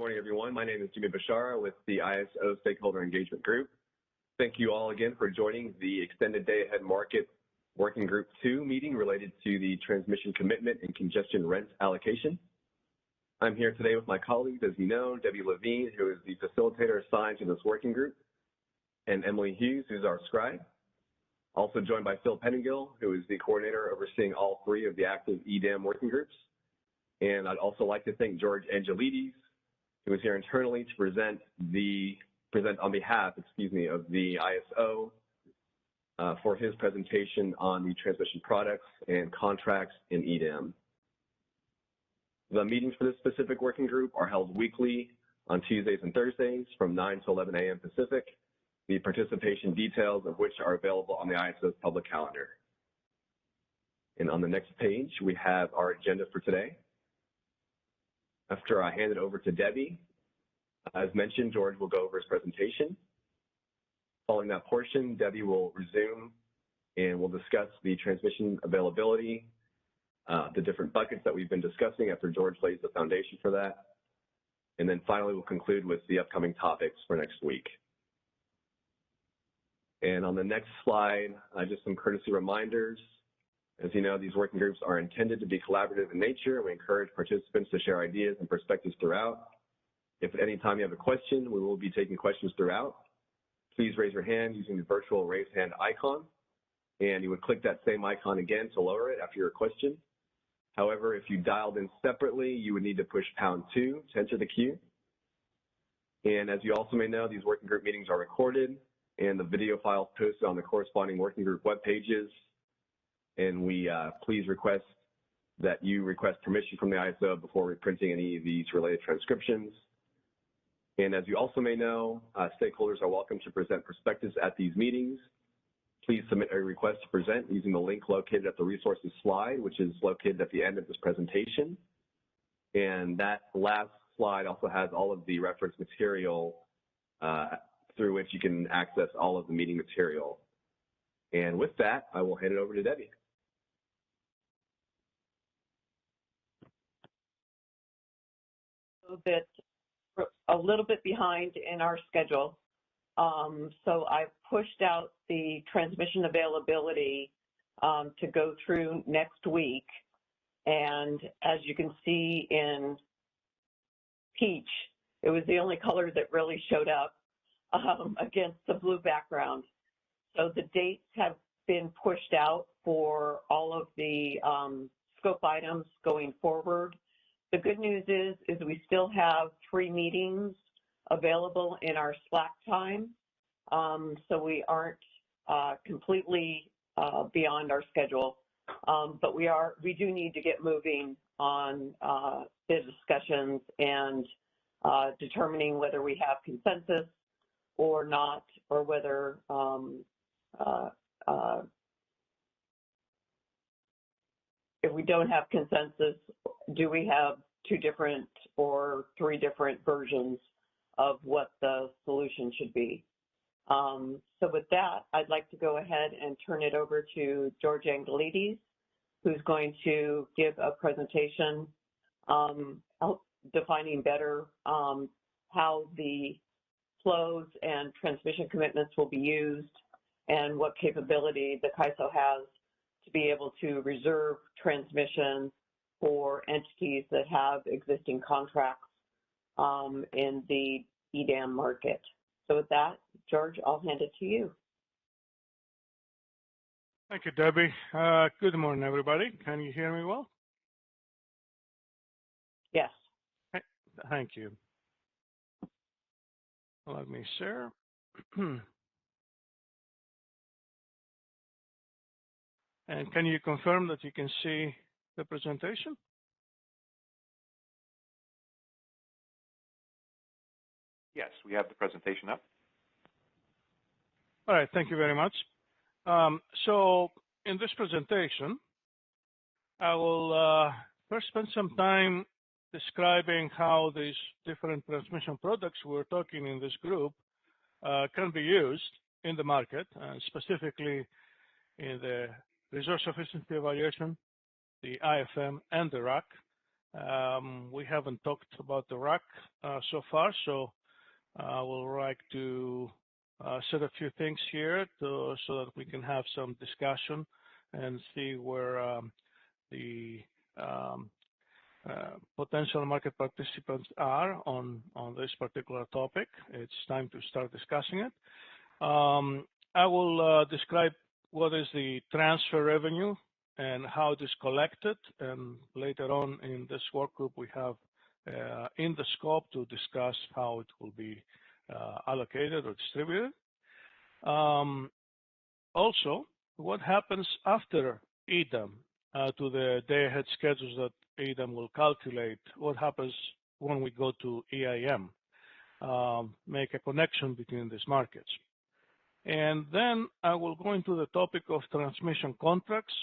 morning, everyone. My name is Jimmy Bashara with the ISO Stakeholder Engagement Group. Thank you all again for joining the Extended Day-Ahead Market Working Group 2 meeting related to the transmission commitment and congestion rent allocation. I'm here today with my colleagues, as you know, Debbie Levine, who is the facilitator assigned to this working group, and Emily Hughes, who's our scribe. Also joined by Phil Pettingill, who is the coordinator overseeing all three of the active EDAM working groups. And I'd also like to thank George Angelides, who is here internally to present on behalf, of the ISO for his presentation on the transmission products and contracts in EDAM. The meetings for this specific working group are held weekly on Tuesdays and Thursdays from 9 to 11 a.m. Pacific, the participation details of which are available on the ISO's public calendar. And on the next page, we have our agenda for today. After I hand it over to Debbie, as mentioned, George will go over his presentation. Following that portion, Debbie will resume and we'll discuss the transmission availability, the different buckets that we've been discussing after George lays the foundation for that. And then finally, we'll conclude with the upcoming topics for next week. And on the next slide, just some courtesy reminders. As you know, these working groups are intended to be collaborative in nature. We encourage participants to share ideas and perspectives throughout. If at any time you have a question, we will be taking questions throughout. Please raise your hand using the virtual raise hand icon, and you would click that same icon again to lower it after your question. However, if you dialed in separately, you would need to push #2 to enter the queue. And as you also may know, these working group meetings are recorded, and the video files posted on the corresponding working group web pages. And we please request that you request permission from the ISO before reprinting any of these related transcriptions. And as you also may know, stakeholders are welcome to present perspectives at these meetings. Please submit a request to present using the link located at the resources slide, which is located at the end of this presentation. And that last slide also has all of the reference material through which you can access all of the meeting material. And with that, I will hand it over to Debbie. A little bit behind in our schedule. So I've pushed out the transmission availability to go through next week. And as you can see in peach, it was the only color that really showed up against the blue background. So the dates have been pushed out for all of the scope items going forward. The good news is we still have 3 meetings available in our slack time. So we aren't completely beyond our schedule. But we do need to get moving on the discussions and determining whether we have consensus or not, or whether if we don't have consensus, do we have 2 different or 3 different versions of what the solution should be? So with that, I'd like to go ahead and turn it over to George Angelides, who's going to give a presentation defining better how the flows and transmission commitments will be used and what capability the CAISO has to be able to reserve transmission for entities that have existing contracts in the EDAM market. So with that, George, I'll hand it to you. Thank you, Debbie. Good morning, everybody. Can you hear me well? Yes. Thank you. Let me share. And can you confirm that you can see the presentation? Yes, we have the presentation up. All right, thank you very much. So in this presentation, I will first spend some time describing how these different transmission products we're talking in this group can be used in the market, specifically in the resource efficiency evaluation, the IFM, and the RAC, We haven't talked about the rack so far, so I would like to set a few things here so that we can have some discussion and see where the potential market participants are on this particular topic. It's time to start discussing it. I will describe what is the transfer revenue and how it is collected, and later on in this work group we have in the scope to discuss how it will be allocated or distributed. Also, what happens after EDAM to the day-ahead schedules that EDAM will calculate, what happens when we go to EIM, make a connection between these markets. And then I will go into the topic of transmission contracts.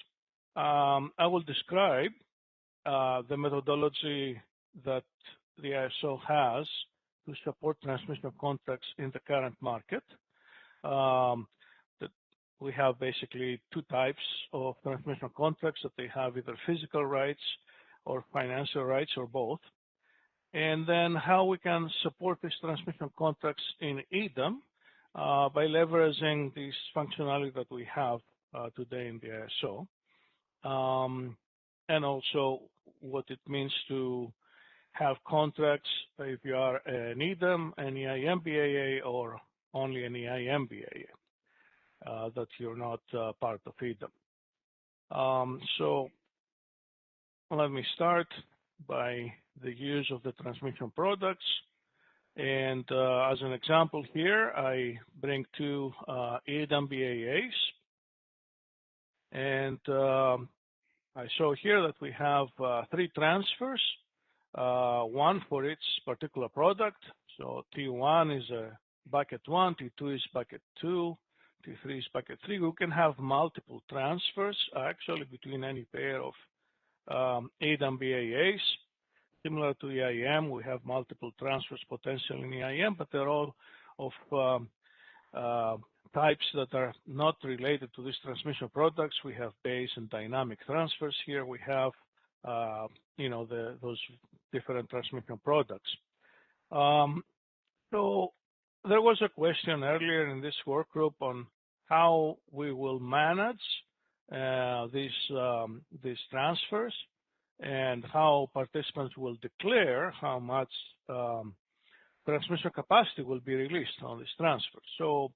I will describe the methodology that the ISO has to support transmission contracts in the current market. That we have basically two types of transmission contracts, that they have either physical rights or financial rights or both. And then how we can support these transmission contracts in EDAM by leveraging this functionality that we have today in the ISO. And also what it means to have contracts if you are an EDAM, an EIM BAA, or only an EIM BAA, that you're not part of EDAM. So let me start by the use of the transmission products. And as an example here, I bring two EDAM BAAs. And I show here that we have three transfers, one for each particular product. So T1 is a bucket 1, T2 is bucket 2, T3 is bucket 3. We can have multiple transfers actually between any pair of EDAM BAAs. Similar to EIM, we have multiple transfers potential in EIM, but they're all of types that are not related to these transmission products. We have base and dynamic transfers here. We have, those different transmission products. So there was a question earlier in this work group on how we will manage these transfers and how participants will declare how much transmission capacity will be released on this transfer. So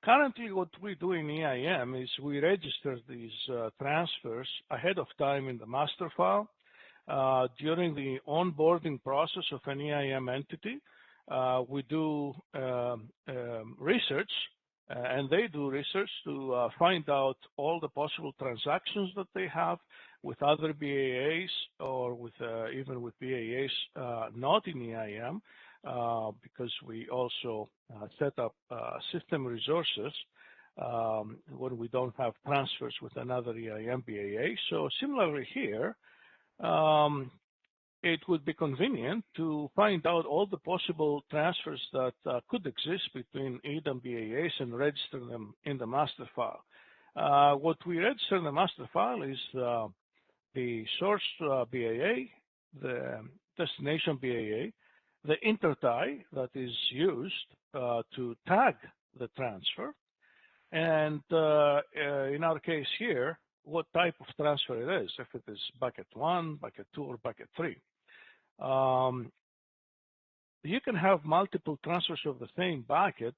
currently what we do in EIM is we register these transfers ahead of time in the master file. During the onboarding process of an EIM entity, we do research, and they do research to find out all the possible transactions that they have with other BAAs or with even with BAAs not in EIM, because we also set up system resources when we don't have transfers with another EIM BAA. So similarly here, it would be convenient to find out all the possible transfers that could exist between EDAM BAAs and register them in the master file. What we register in the master file is the source BAA, the destination BAA, the intertie that is used to tag the transfer, and in our case here, what type of transfer it is, if it is bucket 1, bucket 2, or bucket 3. You can have multiple transfers of the same bucket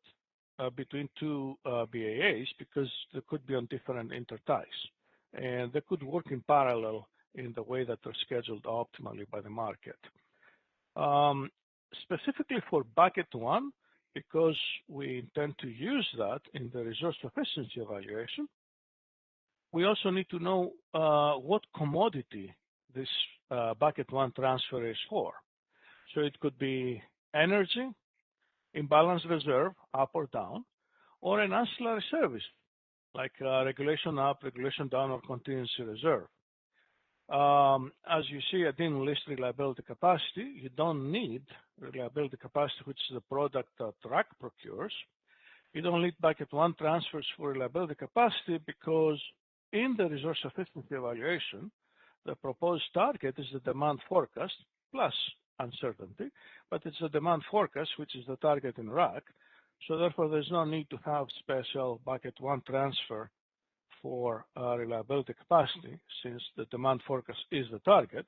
between two BAAs because they could be on different interties, and they could work in parallel in the way that they're scheduled optimally by the market. Specifically for bucket 1, because we intend to use that in the resource efficiency evaluation, we also need to know what commodity this bucket 1 transfer is for. So it could be energy, imbalance reserve, up or down, or an ancillary service, like regulation up, regulation down, or contingency reserve. As you see, I didn't list reliability capacity. You don't need reliability capacity, which is the product that RAC procures. You don't need bucket 1 transfers for reliability capacity because in the resource efficiency evaluation, the proposed target is the demand forecast plus uncertainty, but it's a demand forecast, which is the target in RAC. So therefore, there's no need to have special bucket 1 transfer for reliability capacity, since the demand forecast is the target.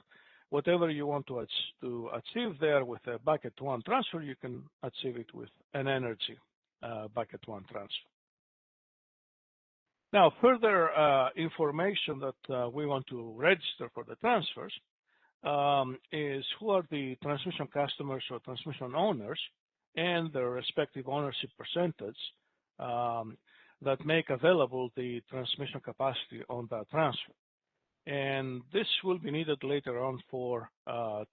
Whatever you want to achieve there with a bucket 1 transfer, you can achieve it with an energy bucket 1 transfer. Now, further information that we want to register for the transfers is who are the transmission customers or transmission owners and their respective ownership percentage that make available the transmission capacity on that transfer. And this will be needed later on for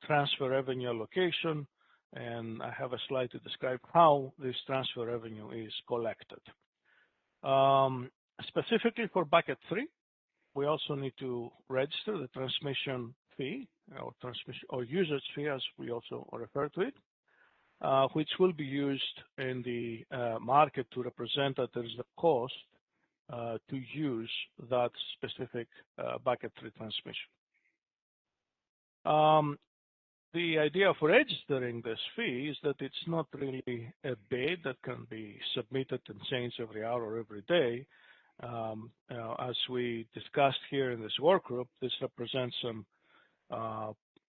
transfer revenue allocation, and I have a slide to describe how this transfer revenue is collected. Specifically for bucket 3, we also need to register the transmission fee or usage fee, as we also refer to it, which will be used in the market to represent that there is a cost to use that specific bucket 3 transmission. The idea of registering this fee is that it's not really a bid that can be submitted and changed every hour or every day. As we discussed here in this work group, this represents some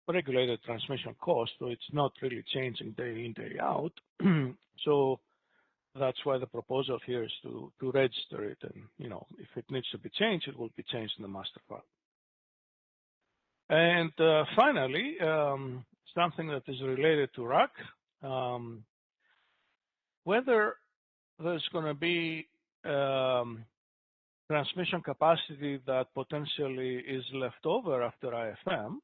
regulated transmission cost, so it's not really changing day in, day out. So that's why the proposal here is to register it, and if it needs to be changed, it will be changed in the master file. And finally, something that is related to RAC, whether there's going to be transmission capacity that potentially is left over after IFM,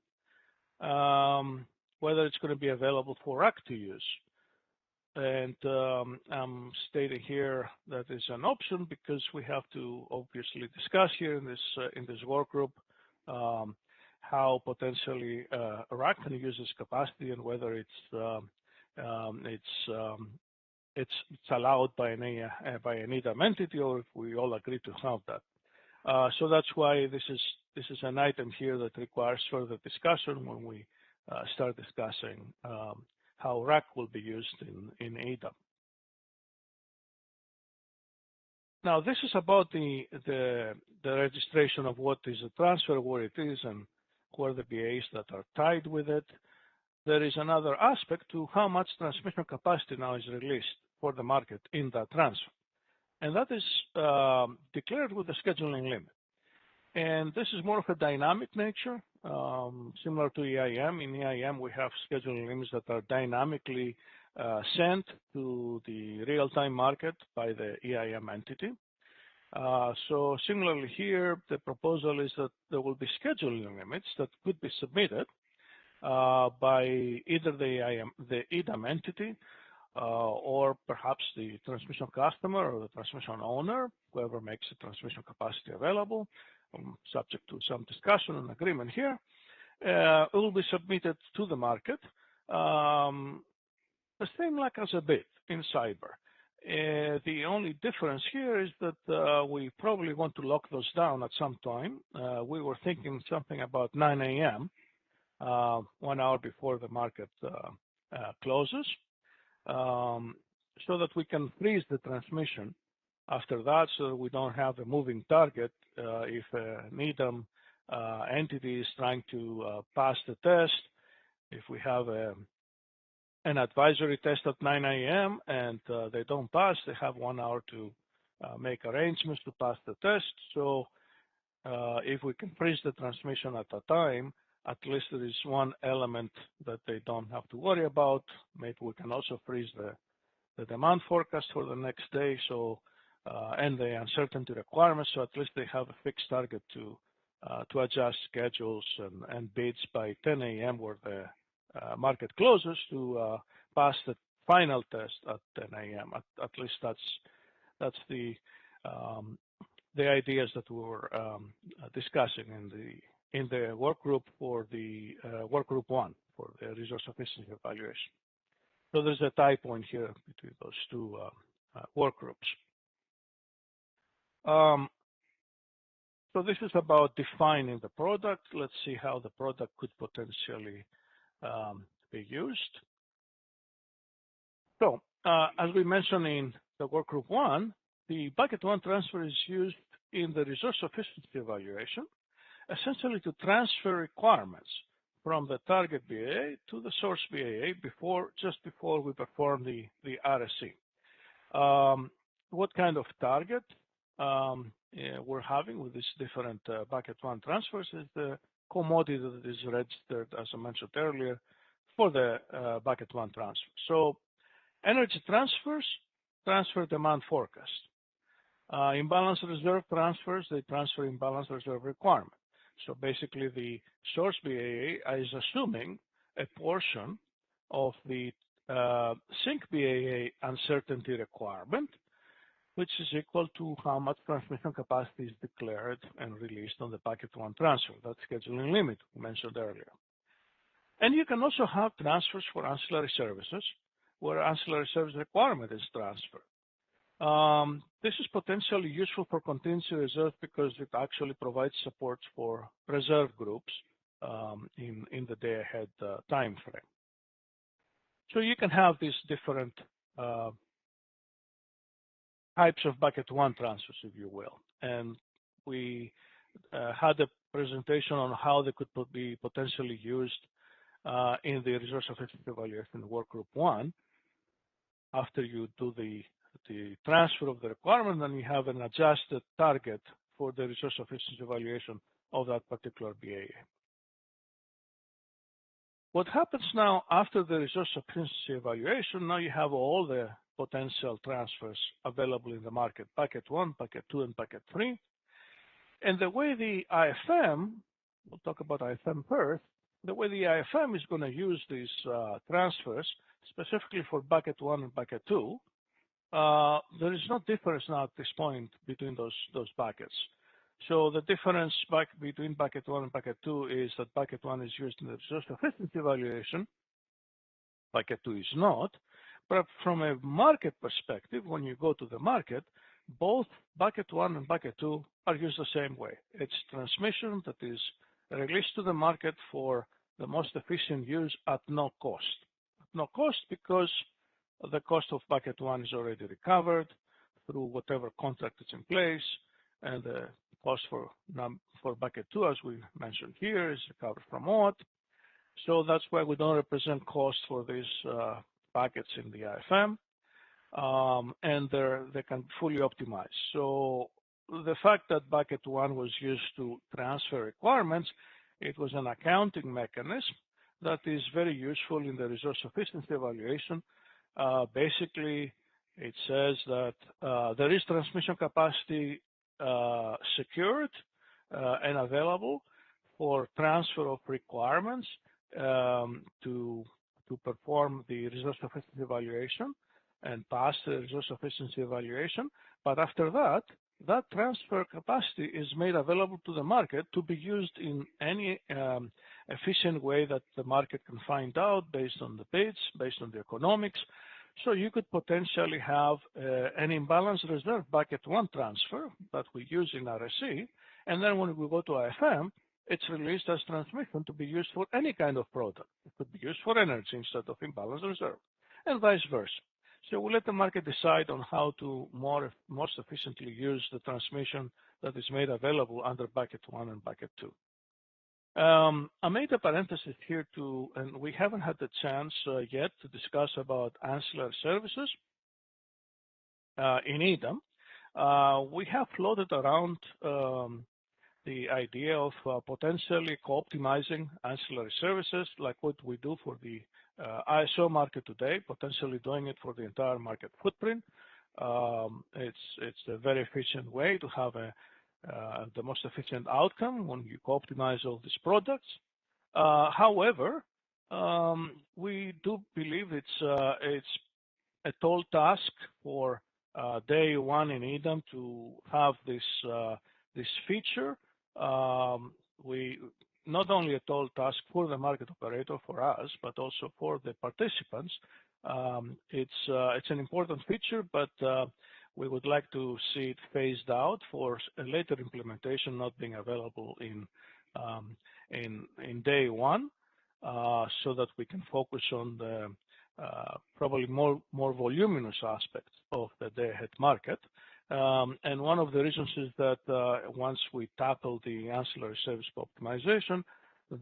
whether it's going to be available for RAC to use. And I'm stating here that it's an option because we have to obviously discuss here in this work group how potentially RAC can use this capacity and whether it's allowed by an EDAM entity, or if we all agree to have that. So that's why this is an item here that requires further discussion when we start discussing how RAC will be used in EDAM. Now, this is about the registration of what is a transfer, where it is, and who are the BAs that are tied with it. There is another aspect to how much transmission capacity now is released for the market in that transfer. And that is declared with the scheduling limit. And this is more of a dynamic nature, similar to EIM. In EIM, we have scheduling limits that are dynamically sent to the real-time market by the EIM entity. So similarly here, the proposal is that there will be scheduling limits that could be submitted by either the EDAM entity or perhaps the transmission customer or the transmission owner, whoever makes the transmission capacity available, subject to some discussion and agreement here. It will be submitted to the market, the same like as a bid in cyber. The only difference here is that we probably want to lock those down at some time. We were thinking something about 9 a.m., 1 hour before the market closes, so that we can freeze the transmission after that, so that we don't have a moving target if an EDAM entity is trying to pass the test. If we have an advisory test at 9 a.m. and they don't pass, they have 1 hour to make arrangements to pass the test. So if we can freeze the transmission at that time, at least there is one element that they don't have to worry about. Maybe we can also freeze the demand forecast for the next day, so and the uncertainty requirements, so at least they have a fixed target to adjust schedules and bids by 10 a.m. where the market closes to pass the final test at 10 a.m. At least that's the ideas that we were discussing in the work group for the work group 1 for the resource efficiency evaluation. So there's a tie point here between those two work groups. So this is about defining the product. Let's see how the product could potentially be used. So as we mentioned in the workgroup 1, the bucket 1 transfer is used in the resource efficiency evaluation, essentially to transfer requirements from the target BAA to the source BAA just before we perform the RSE. What kind of target we're having with these different bucket 1 transfers is the commodity that is registered, as I mentioned earlier, for the bucket 1 transfer. So energy transfers transfer demand forecast. Imbalance reserve transfers, they transfer imbalance reserve requirement. So basically the source BAA is assuming a portion of the sink BAA uncertainty requirement, which is equal to how much transmission capacity is declared and released on the bucket 1 transfer, that scheduling limit we mentioned earlier. And you can also have transfers for ancillary services, where ancillary service requirement is transferred. This is potentially useful for contingency reserve because it actually provides support for reserve groups in the day-ahead time frame. So you can have these different types of bucket 1 transfers, if you will. And we had a presentation on how they could be potentially used in the resource efficiency evaluation workgroup 1. After you do the transfer of the requirement, then you have an adjusted target for the resource efficiency evaluation of that particular BAA. What happens now after the resource efficiency evaluation, now you have all the potential transfers available in the market, bucket 1, bucket 2, and bucket 3. And the way the IFM, we'll talk about IFM first, the way the IFM is going to use these transfers, specifically for bucket 1 and bucket 2, there is no difference now at this point between those buckets. So the difference between bucket 1 and bucket 2 is that bucket 1 is used in the resource efficiency evaluation, bucket 2 is not. But from a market perspective, when you go to the market, both bucket 1 and bucket 2 are used the same way. It's transmission that is released to the market for the most efficient use at no cost. At no cost because the cost of bucket 1 is already recovered through whatever contract is in place, and the cost for bucket 2, as we mentioned here, is recovered from what. So that's why we don't represent cost for these buckets in the IFM, and they can fully optimize. So the fact that bucket 1 was used to transfer requirements, it was an accounting mechanism that is very useful in the resource efficiency evaluation. Basically, it says that there is transmission capacity secured and available for transfer of requirements to perform the resource efficiency evaluation and pass the resource efficiency evaluation. But after that, that transfer capacity is made available to the market to be used in any efficient way that the market can find out based on the bids, based on the economics. So you could potentially have an imbalance reserve bucket 1 transfer that we use in RSE, and then when we go to IFM, it's released as transmission to be used for any kind of product. It could be used for energy instead of imbalance reserve, and vice versa. So we'll let the market decide on how to most efficiently use the transmission that is made available under bucket 1 and bucket 2. I made a parenthesis here and we haven't had the chance yet to discuss about ancillary services in EDAM. We have floated around the idea of potentially co-optimizing ancillary services like what we do for the ISO market today, potentially doing it for the entire market footprint. It's a very efficient way to have the most efficient outcome when you co-optimize all these products. However, we do believe it's a tall task for day one in EDAM to have this feature. We not only a tall task for the market operator, for us, but also for the participants. It's an important feature, but we would like to see it phased out for a later implementation, not being available in day one, so that we can focus on the probably more voluminous aspects of the day-ahead market. And one of the reasons is that once we tackle the ancillary service optimization,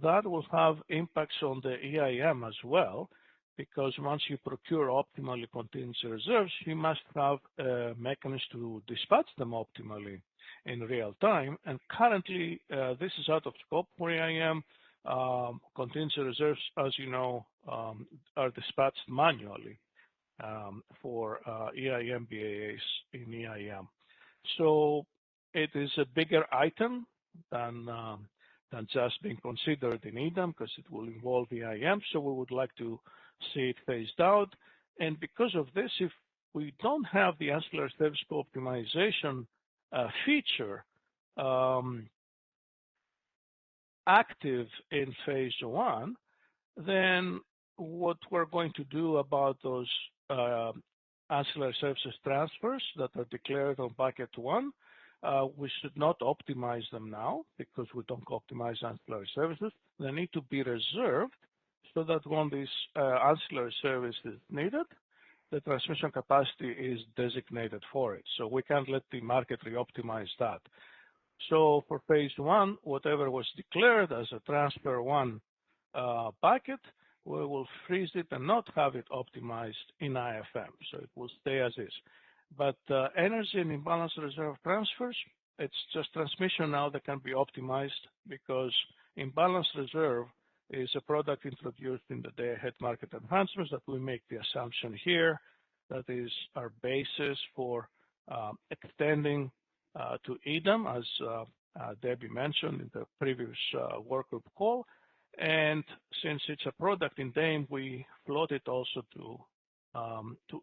that will have impacts on the EIM as well, because once you procure optimally contingency reserves, you must have a mechanism to dispatch them optimally in real time. And currently, this is out of scope for EIM. Contingency reserves, as you know, are dispatched manually for EIM BAAs in EIM. So it is a bigger item than just being considered in EDAM, because it will involve EIM. So we would like to see it phased out. And because of this, if we don't have the ancillary service optimization feature active in phase one, then what we're going to do about those ancillary services transfers that are declared on bucket one, we should not optimize them now, because we don't optimize ancillary services. They need to be reserved so that when this ancillary service is needed, the transmission capacity is designated for it. So we can't let the market re-optimize that. So for phase one, whatever was declared as a transfer one bucket, we will freeze it and not have it optimized in IFM. So it will stay as is. But energy and imbalance reserve transfers, it's just transmission now that can be optimized, because imbalance reserve is a product introduced in the day-ahead market enhancements that we make the assumption here that is our basis for extending to EDAM, as Debbie mentioned in the previous workgroup call. And since it's a product in DAME, we float it also to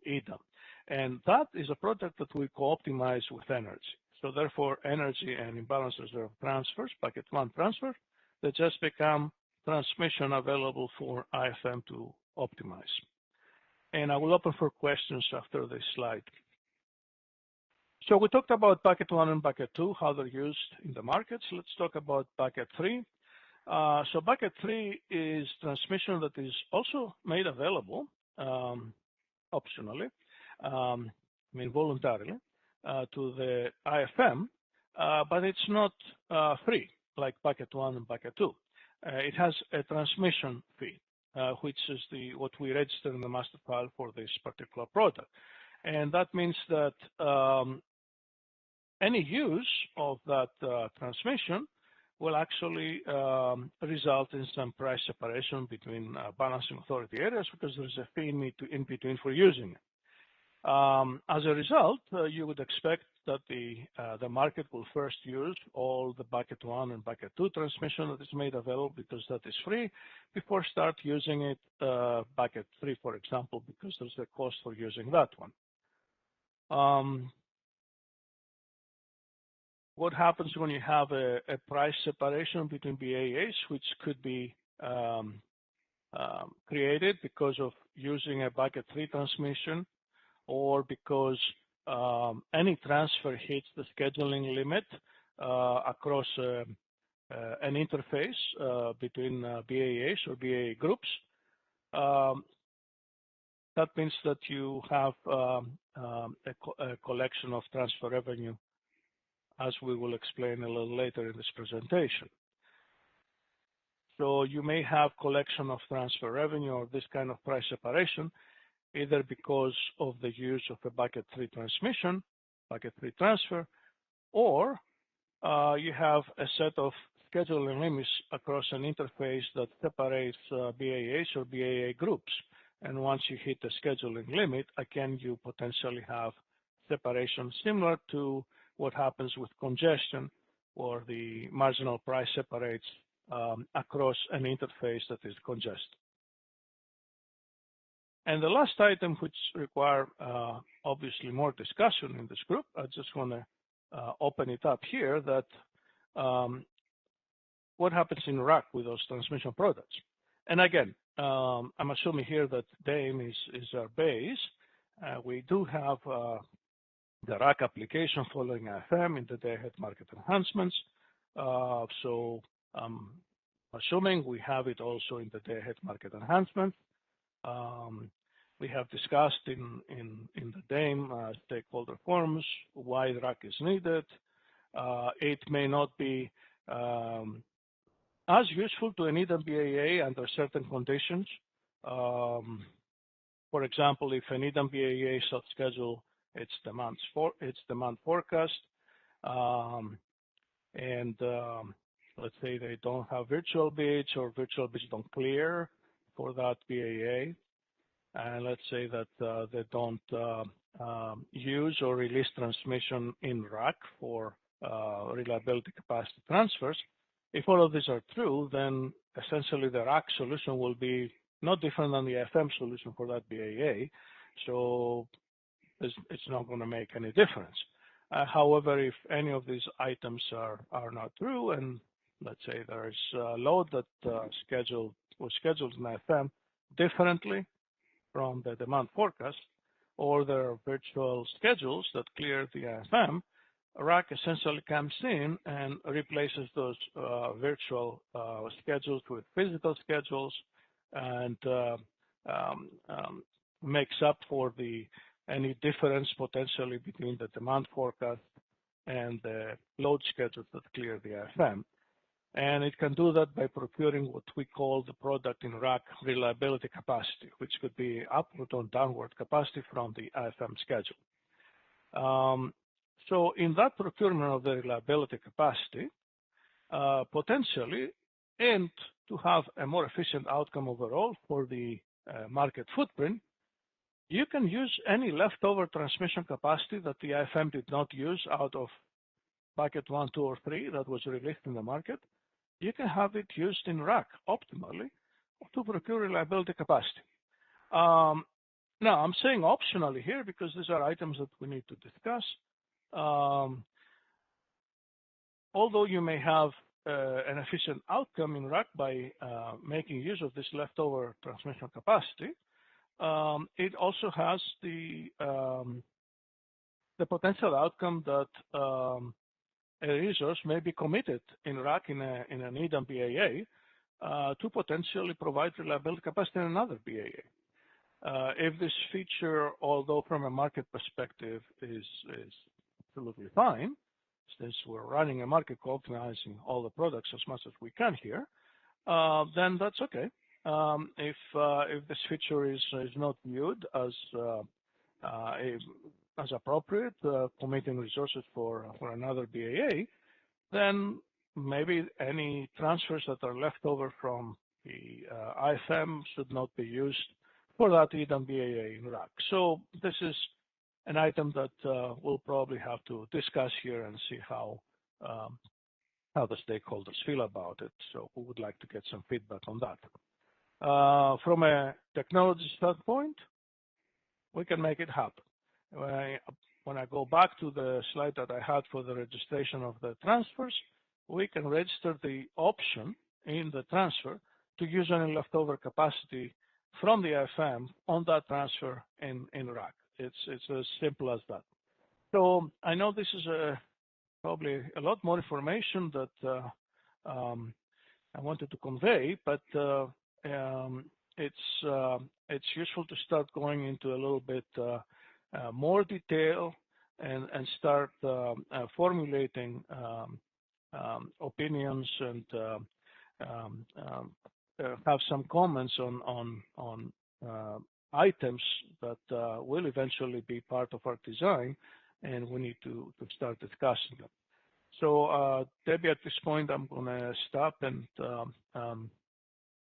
EDAM. And that is a product that we co-optimize with energy. So therefore, energy and imbalance reserve transfers, bucket one transfer, they just become transmission available for IFM to optimize. And I will open for questions after this slide. So we talked about bucket one and bucket two, how they're used in the markets. Let's talk about bucket three. So bucket three is transmission that is also made available optionally, voluntarily, to the IFM, but it's not free like bucket one and bucket two. It has a transmission fee, which is what we register in the master file for this particular product. And that means that any use of that transmission will actually result in some price separation between balancing authority areas, because there's a fee in between for using it. As a result, you would expect that the market will first use all the bucket one and bucket two transmission that is made available, because that is free, before start using it bucket three, for example, because there's a cost for using that one. What happens when you have a price separation between BAAs, which could be created because of using a bucket three transmission, or because any transfer hits the scheduling limit across an interface between BAAs or BAA groups? That means that you have a collection of transfer revenue, as we will explain a little later in this presentation. So you may have collection of transfer revenue or this kind of price separation, either because of the use of a bucket three transmission, bucket three transfer, or you have a set of scheduling limits across an interface that separates BAAs or BAA groups. And once you hit the scheduling limit, again, you potentially have separation similar to what happens with congestion, or the marginal price separates across an interface that is congested. And the last item, which require obviously more discussion in this group, I just want to open it up here, that what happens in RAC with those transmission products. And again, I'm assuming here that DAME is our base. We do have the rack application following IFM in the day-ahead market enhancements. So assuming we have it also in the day-ahead market enhancement. We have discussed in the DAME stakeholder forums why the rack is needed. It may not be as useful to an EDAM BAA under certain conditions. For example, if an EDAM BAA sub-schedule its demand forecast, and let's say they don't have virtual bits or virtual bits don't clear for that BAA, and let's say that they don't use or release transmission in rack for reliability capacity transfers. If all of these are true, then essentially the rack solution will be not different than the FM solution for that BAA, so it's not going to make any difference. However, if any of these items are not true, and let's say there is a load that was scheduled in FM differently from the demand forecast, or there are virtual schedules that clear the IFM, rack essentially comes in and replaces those virtual schedules with physical schedules and makes up for any difference potentially between the demand forecast and the load schedules that clear the IFM. And it can do that by procuring what we call the product in rack reliability capacity, which could be upward or downward capacity from the IFM schedule. So in that procurement of the reliability capacity, potentially, and to have a more efficient outcome overall for the market footprint, you can use any leftover transmission capacity that the IFM did not use out of bucket 1, 2, or 3 that was released in the market. You can have it used in rack optimally to procure reliability capacity. Now, I'm saying optionally here because these are items that we need to discuss. Although you may have an efficient outcome in rack by making use of this leftover transmission capacity, it also has the potential outcome that a resource may be committed in rack in an EDAM BAA to potentially provide reliability capacity in another BAA. If this feature, although from a market perspective is absolutely fine, since we're running a market optimizing all the products as much as we can here, then that's okay. If this feature is not viewed as appropriate, committing resources for another BAA, then maybe any transfers that are left over from the IFM should not be used for that EDAM BAA in rack. So this is an item that we'll probably have to discuss here and see how the stakeholders feel about it. So we would like to get some feedback on that. From a technology standpoint, we can make it happen. When I go back to the slide that I had for the registration of the transfers, we can register the option in the transfer to use any leftover capacity from the IFM on that transfer in rack. It's as simple as that. So I know this is probably a lot more information that I wanted to convey, but it's useful to start going into a little bit more detail and start formulating opinions and have some comments on items that will eventually be part of our design, and we need to start discussing them. So Debbie, at this point, I'm going to stop and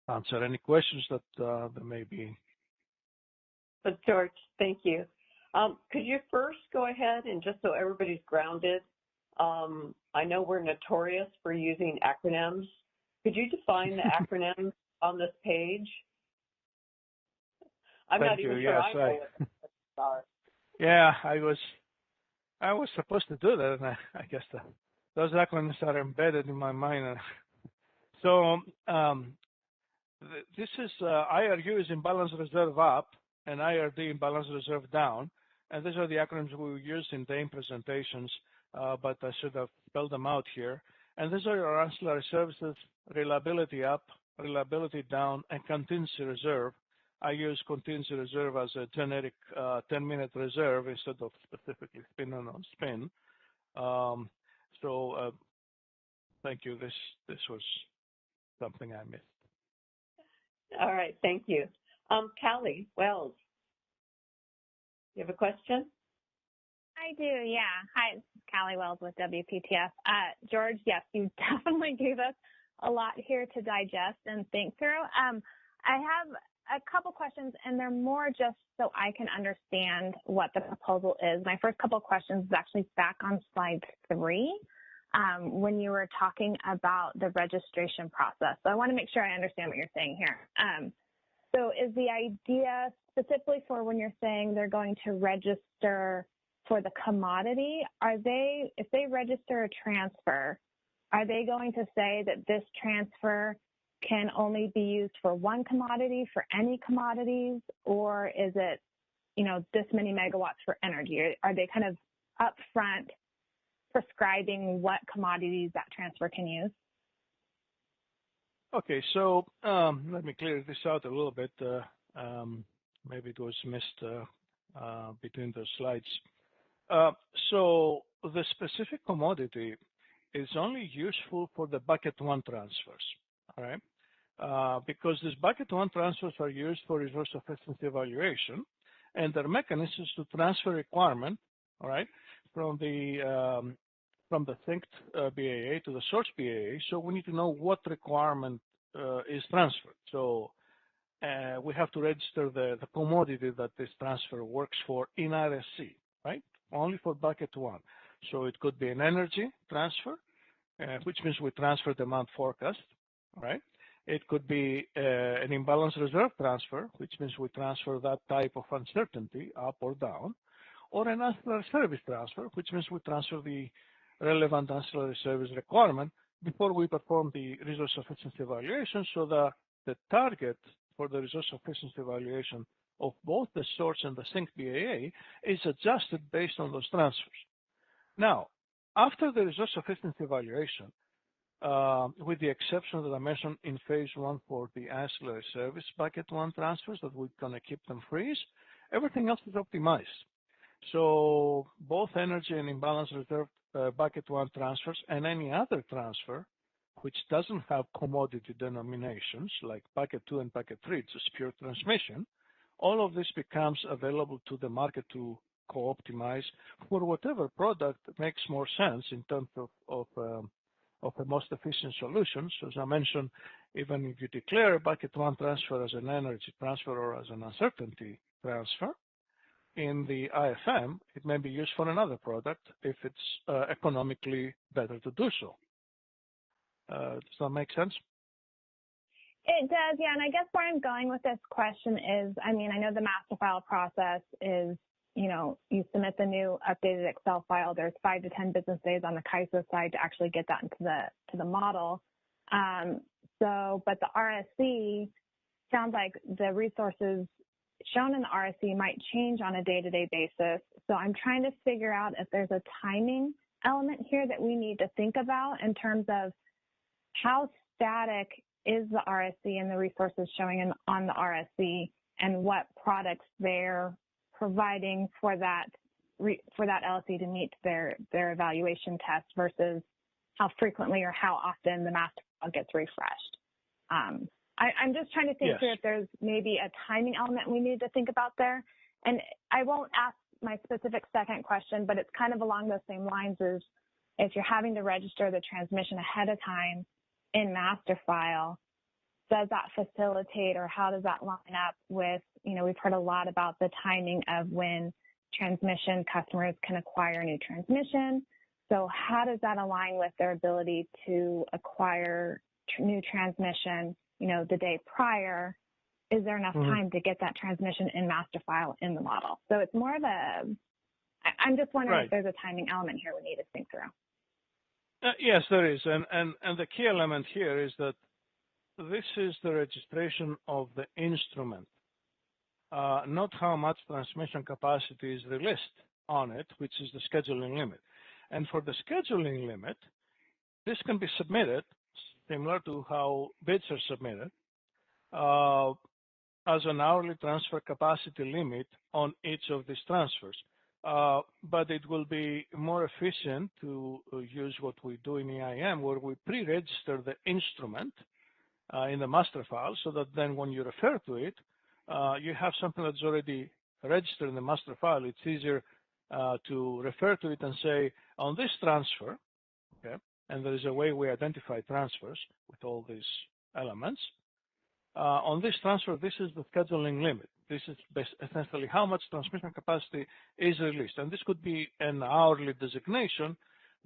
answer any questions that there may be. So George, thank you. Could you first go ahead and just so everybody's grounded, I know we're notorious for using acronyms. Could you define the acronyms on this page? I'm not even sure I know what they are. Yeah, I was supposed to do that, and I guess those acronyms are embedded in my mind. So this is IRU is imbalance reserve up and IRD imbalance reserve down. and these are the acronyms we used in the presentations, but I should have spelled them out here. And these are our ancillary services: reliability up, reliability down, and contingency reserve. I use contingency reserve as a generic 10-minute reserve instead of specifically spin and non-spin. Thank you. This was something I missed. All right, thank you. Callie Wells, you have a question? I do, yeah. Hi, it's Callie Wells with WPTF. George, yes, you definitely gave us a lot here to digest and think through. I have a couple questions, and they're more just so I can understand what the proposal is. My first couple of questions is actually back on slide 3, when you were talking about the registration process. So I want to make sure I understand what you're saying here. So is the idea specifically for when you're saying they're going to register for the commodity, if they register a transfer, are they going to say that this transfer can only be used for one commodity, for any commodities, or is it, this many megawatts for energy? Are they kind of upfront prescribing what commodities that transfer can use? Okay, so let me clear this out a little bit. Maybe it was missed between the slides. So the specific commodity is only useful for the bucket 1 transfers, all right? Because these bucket 1 transfers are used for resource efficiency evaluation, and their mechanism is to transfer requirement, all right, from the synced BAA to the source BAA. So we need to know what requirement is transferred. So we have to register the commodity that this transfer works for in RSC, right? Only for bucket 1. So it could be an energy transfer, which means we transfer demand forecast, right? It could be an imbalance reserve transfer, which means we transfer that type of uncertainty up or down, or an ancillary service transfer, which means we transfer the relevant ancillary service requirement before we perform the resource efficiency evaluation, so that the target for the resource efficiency evaluation of both the source and the sync BAA is adjusted based on those transfers. Now, after the resource efficiency evaluation, with the exception that I mentioned in phase 1 for the ancillary service bucket 1 transfers that we're going to keep them freeze, everything else is optimized. So both energy and imbalance reserve bucket 1 transfers and any other transfer which doesn't have commodity denominations like bucket 2 and bucket 3, it's just pure transmission, all of this becomes available to the market to co-optimize for whatever product makes more sense in terms of the most efficient solutions. As I mentioned, even if you declare a bucket 1 transfer as an energy transfer or as an uncertainty transfer, in the IFM, it may be used for another product if it's economically better to do so. Does that make sense? It does, yeah. And I guess where I'm going with this question is, I know the master file process is, you submit the new updated Excel file. There's 5 to 10 business days on the CAISO side to actually get that into the model. But the RSC sounds like the resources shown in the RSC might change on a day-to-day basis. So I'm trying to figure out if there's a timing element here that we need to think about in terms of how static is the RSC and the resources showing on the RSC, and what products they're providing for that LSC to meet their evaluation test versus how frequently or how often the master file gets refreshed. I'm just trying to think through if there's maybe a timing element we need to think about there. And I won't ask my specific second question, but it's kind of along those same lines as if you're having to register the transmission ahead of time in master file, does that facilitate, or how does that line up with, we've heard a lot about the timing of when transmission customers can acquire new transmission. So how does that align with their ability to acquire new transmission, the day prior? Is there enough time to get that transmission in master file in the model? So it's more of I'm just wondering if there's a timing element here we need to think through. Yes, there is. And the key element here is that this is the registration of the instrument. not how much transmission capacity is released on it, which is the scheduling limit. And for the scheduling limit, this can be submitted similar to how bids are submitted as an hourly transfer capacity limit on each of these transfers. But it will be more efficient to use what we do in EIM, where we pre-register the instrument in the master file, so that then when you refer to it, you have something that's already registered in the master file. It's easier to refer to it and say, on this transfer, okay, and there is a way we identify transfers with all these elements. On this transfer, this is the scheduling limit. This is essentially how much transmission capacity is released. And this could be an hourly designation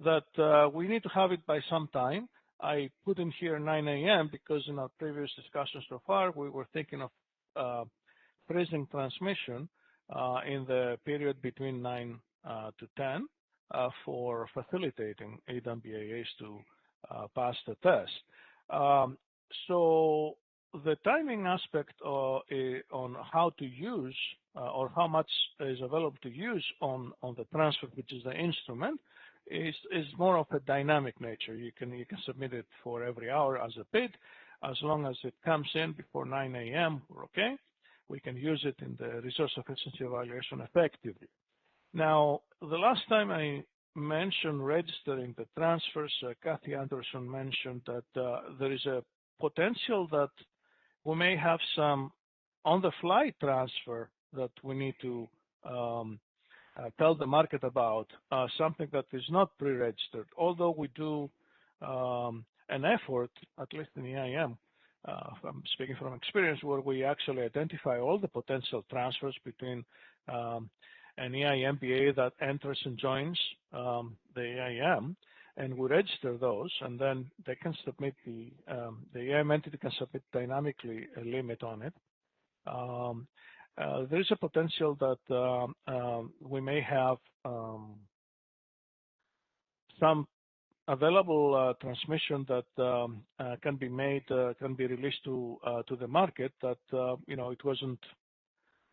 that we need to have it by some time. I put in here 9 a.m. because in our previous discussions so far, we were thinking of freezing transmission in the period between 9 to 10 for facilitating EDAM BAAs to pass the test. So the timing aspect on how to use or how much is available to use on the transfer, which is the instrument, is more of a dynamic nature. You can submit it for every hour as a bid. As long as it comes in before 9 a.m., we're okay. We can use it in the resource efficiency evaluation effectively. Now, the last time I mentioned registering the transfers, Kathy Anderson mentioned that there is a potential that we may have some on-the-fly transfer that we need to tell the market about, something that is not pre-registered. Although we do an effort, at least in EIM, I'm speaking from experience, where we actually identify all the potential transfers between an EIM BA that enters and joins the EIM, and we register those, and then they can submit the EIM entity can submit dynamically a limit on it. There is a potential that we may have some available transmission that can be made, can be released to the market that it wasn't.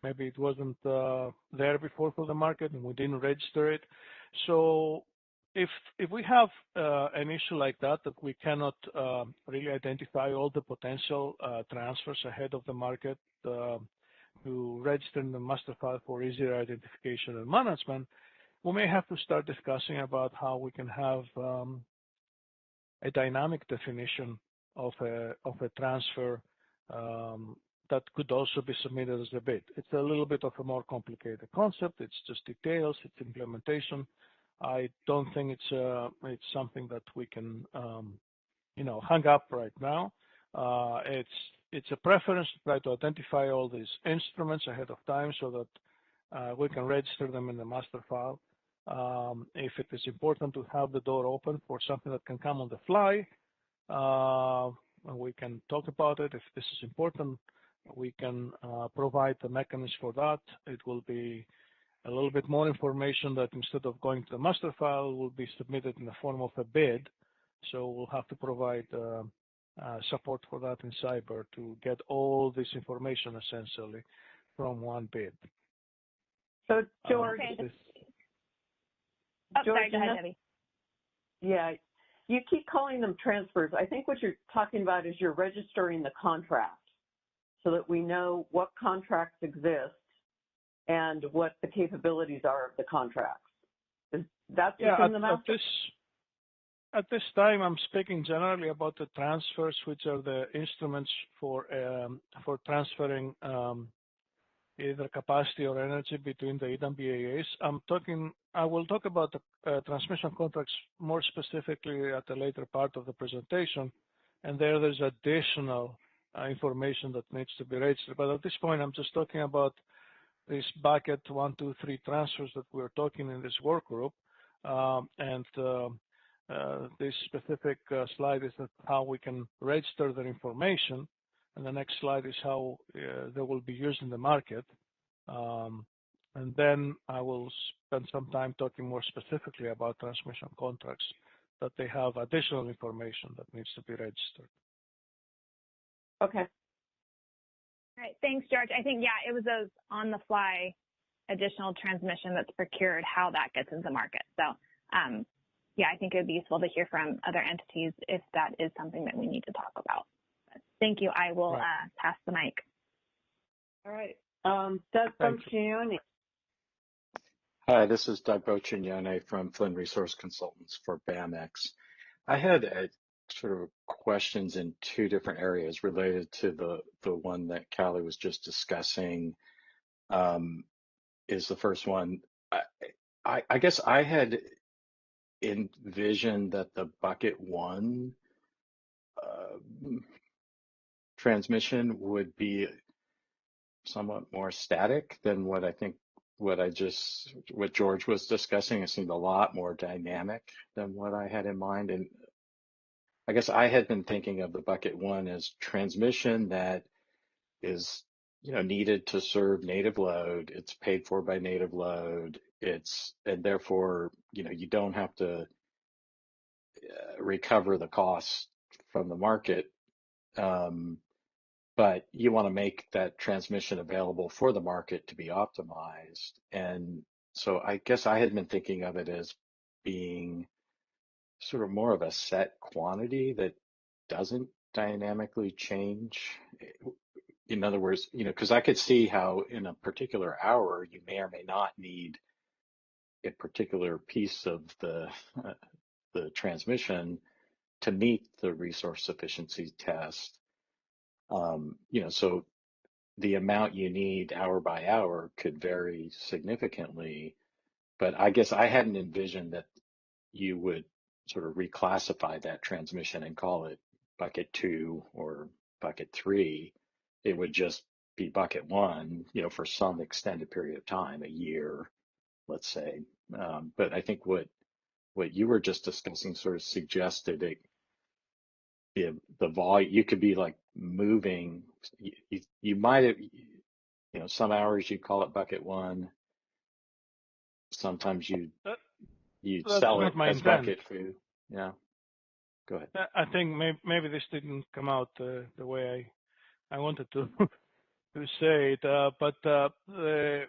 Maybe it wasn't there before for the market, and we didn't register it. So if we have an issue like that we cannot really identify all the potential transfers ahead of the market to register in the master file for easier identification and management, we may have to start discussing about how we can have a dynamic definition of a transfer that could also be submitted as a bid. It's a little bit of a more complicated concept. It's just details. It's implementation. I don't think it's something that we can hang up right now. It's a preference to try to identify all these instruments ahead of time so that we can register them in the master file. If it is important to have the door open for something that can come on the fly, we can talk about it. If this is important, we can provide the mechanism for that. It will be a little bit more information that instead of going to the master file will be submitted in the form of a bid. So we'll have to provide support for that in cyber to get all this information essentially from one bid. So George, sorry, go ahead, Debbie. Yeah, you keep calling them transfers. I think what you're talking about is you're registering the contract so that we know what contracts exist and what the capabilities are of the contracts. That's in the master? At this time, I'm speaking generally about the transfers, which are the instruments for transferring either capacity or energy between the EDAM BAAs. I will talk about the transmission contracts more specifically at the later part of the presentation, and there's additional information that needs to be registered. But at this point, I'm just talking about this bucket 1, 2, 3 transfers that we're talking in this work group, and this specific slide is how we can register their information, and the next slide is how they will be used in the market. And then I will spend some time talking more specifically about transmission contracts that they have additional information that needs to be registered. Okay. All right, thanks, George. I think, yeah, it was those on-the-fly additional transmission that's procured, how that gets into the market. So, yeah, I think it would be useful to hear from other entities if that is something that we need to talk about. But thank you. I will pass the mic. All right. Doug Boccioni. Hi, this is Doug Boccioni from Flynn Resource Consultants for BAMX. I had sort of questions in two different areas related to the one that Callie was just discussing. Is the first one. I guess I had envisioned that the bucket one transmission would be somewhat more static than what George was discussing. It seemed a lot more dynamic than what I had in mind. And I guess I had been thinking of the bucket one as transmission that is, needed to serve native load. It's paid for by native load. And therefore, you don't have to recover the costs from the market. But you want to make that transmission available for the market to be optimized. And so I guess I had been thinking of it as being sort of more of a set quantity that doesn't dynamically change. In other words, because I could see how in a particular hour, you may or may not need a particular piece of the transmission to meet the resource sufficiency test. So the amount you need hour by hour could vary significantly, but I guess I hadn't envisioned that you would sort of reclassify that transmission and call it bucket 2 or bucket 3. It would just be bucket 1, for some extended period of time, a year, let's say. But I think what you were just discussing sort of suggested the volume, you could be like moving, you might have, some hours you call it bucket 1. Sometimes you sell it as bucket 2. Yeah. Go ahead. I think maybe this didn't come out the way I wanted to to say it, but the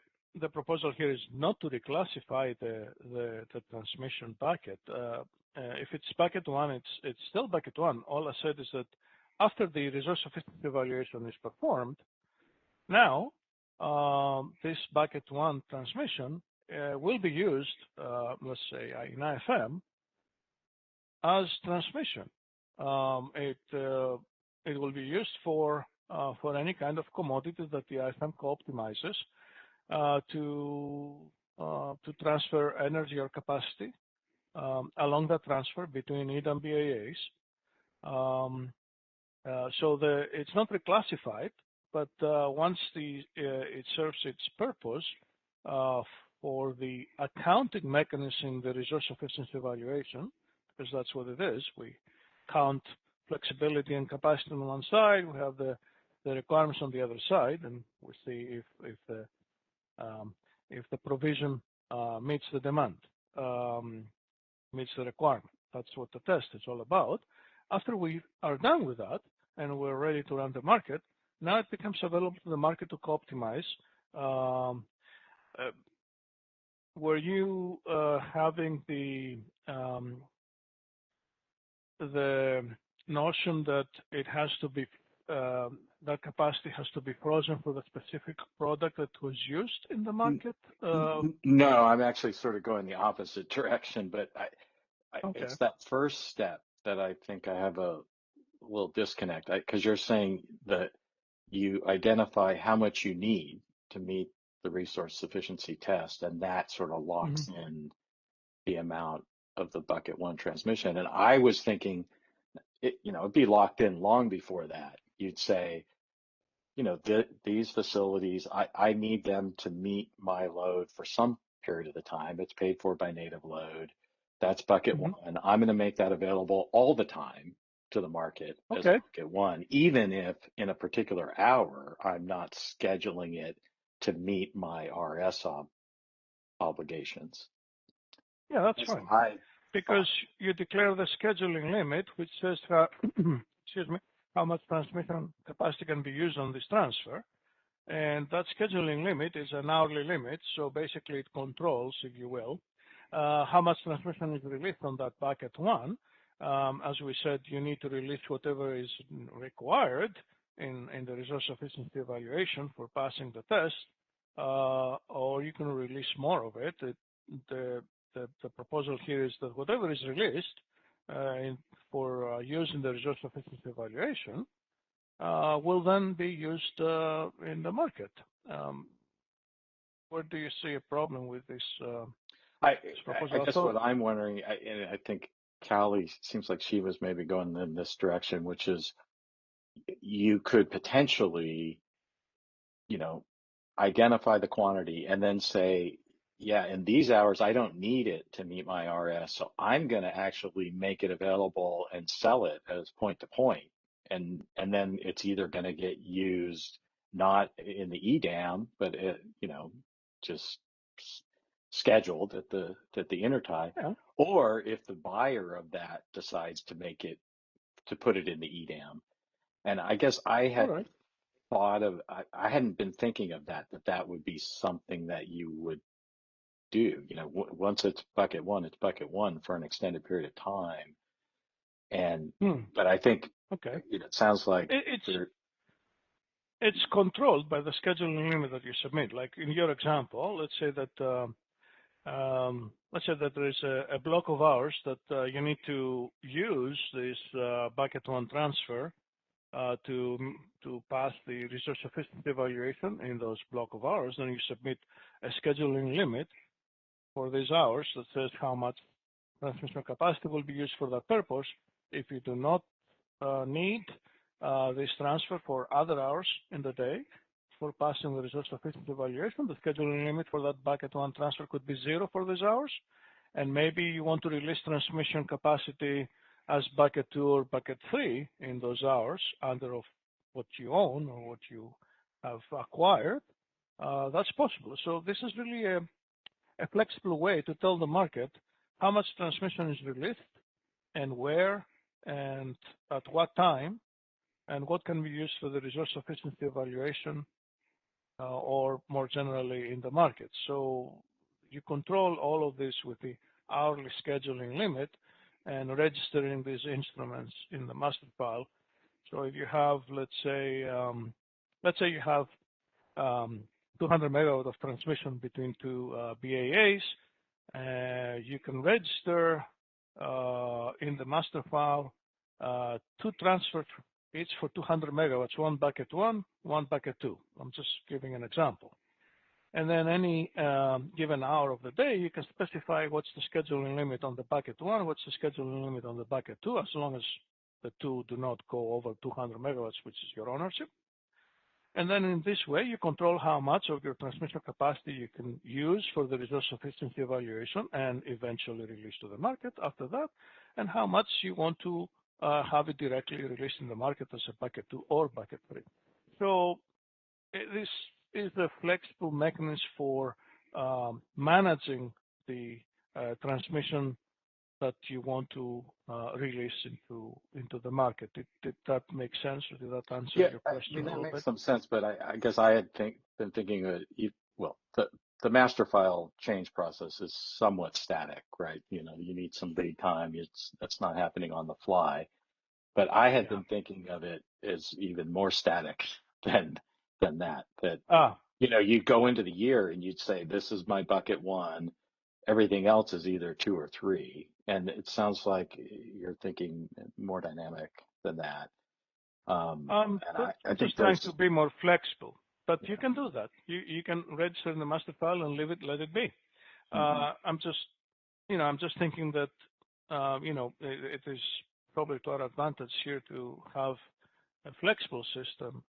proposal here is not to reclassify the transmission bucket. If it's bucket 1, it's still bucket 1. All I said is that after the resource sufficiency evaluation is performed, now this bucket 1 transmission will be used, let's say in IFM, as transmission. It will be used for any kind of commodity that the IFM co-optimizes to transfer energy or capacity along that transfer between EDAM BAAs. So it's not reclassified, but once it serves its purpose for the accounting mechanism, the resource sufficiency evaluation, because that's what it is. We count flexibility and capacity on one side. We have the requirements on the other side, and we see if the provision meets the demand, meets the requirement. That's what the test is all about. After we are done with that and we're ready to run the market, now it becomes available to the market to co-optimize. Were you having the notion that it has to be that capacity has to be frozen for the specific product that was used in the market? No, I'm actually sort of going the opposite direction, but Okay. It's that first step that I think I have a little disconnect, because you're saying that you identify how much you need to meet the resource sufficiency test, and that sort of locks in the amount of the bucket 1 transmission. And I was thinking, it'd be locked in long before that. You'd say, these facilities, I need them to meet my load for some period of the time. It's paid for by native load. That's bucket 1. I'm going to make that available all the time to the market as bucket 1, even if in a particular hour I'm not scheduling it to meet my RS obligations. Yeah, that's fine. Because you declare the scheduling limit, which says how much transmission capacity can be used on this transfer. And that scheduling limit is an hourly limit, so basically it controls, if you will, how much transmission is released on that bucket one. As we said, you need to release whatever is required in the resource efficiency evaluation for passing the test, or you can release more of it. The proposal here is that whatever is released for use in the resource efficiency evaluation will then be used in the market. Where do you see a problem with this proposal? I guess what I'm wondering, and I think Callie seems like she was maybe going in this direction, which is you could potentially, identify the quantity and then say, yeah, in these hours, I don't need it to meet my RS, so I'm going to actually make it available and sell it as point to point. And then it's either going to get used not in the EDAM, but just scheduled at the intertie, yeah. Or if the buyer of that decides to put it in the EDAM. And I guess I had I hadn't been thinking of that would be something that you would do. Once it's bucket one for an extended period of time. And but I think it sounds like it's controlled by the scheduling limit that you submit. Like in your example, let's say that there is a block of hours that you need to use this bucket one transfer to pass the resource efficiency evaluation in those block of hours. Then you submit a scheduling limit for these hours that says how much transmission capacity will be used for that purpose. If you do not need this transfer for other hours in the day for passing the resource efficiency evaluation, the scheduling limit for that bucket one transfer could be 0 for these hours. And maybe you want to release transmission capacity as bucket 2 or bucket 3 in those hours under of what you own or what you have acquired. That's possible. So this is really a flexible way to tell the market how much transmission is released and where and at what time and what can be used for the resource efficiency evaluation or more generally in the market. So you control all of this with the hourly scheduling limit and registering these instruments in the master file. So if you have, let's say you have 200 megawatt of transmission between two BAAs, you can register in the master file 2 transfers each for 200 megawatts, one bucket 1, one bucket 2. I'm just giving an example. And then any given hour of the day, you can specify what's the scheduling limit on the bucket 1, what's the scheduling limit on the bucket 2, as long as the two do not go over 200 megawatts, which is your ownership. And then in this way, you control how much of your transmission capacity you can use for the resource efficiency evaluation and eventually release to the market after that, and how much you want to have it directly released in the market as a bucket 2 or bucket 3. So this is a flexible mechanism for managing the transmission that you want to release into the market. Did that make sense? Or did that answer your question? That makes some sense, but I guess I had been thinking of the master file change process is somewhat static, right? You need some lead time. That's not happening on the fly. But I had been thinking of it as even more static than that. You'd go into the year and you'd say, this is my bucket 1. Everything else is either 2 or 3. And it sounds like you're thinking more dynamic than that. I'm just trying to be more flexible, but you can do that. You can register in the master file and let it be. I'm just thinking that, it is probably to our advantage here to have a flexible system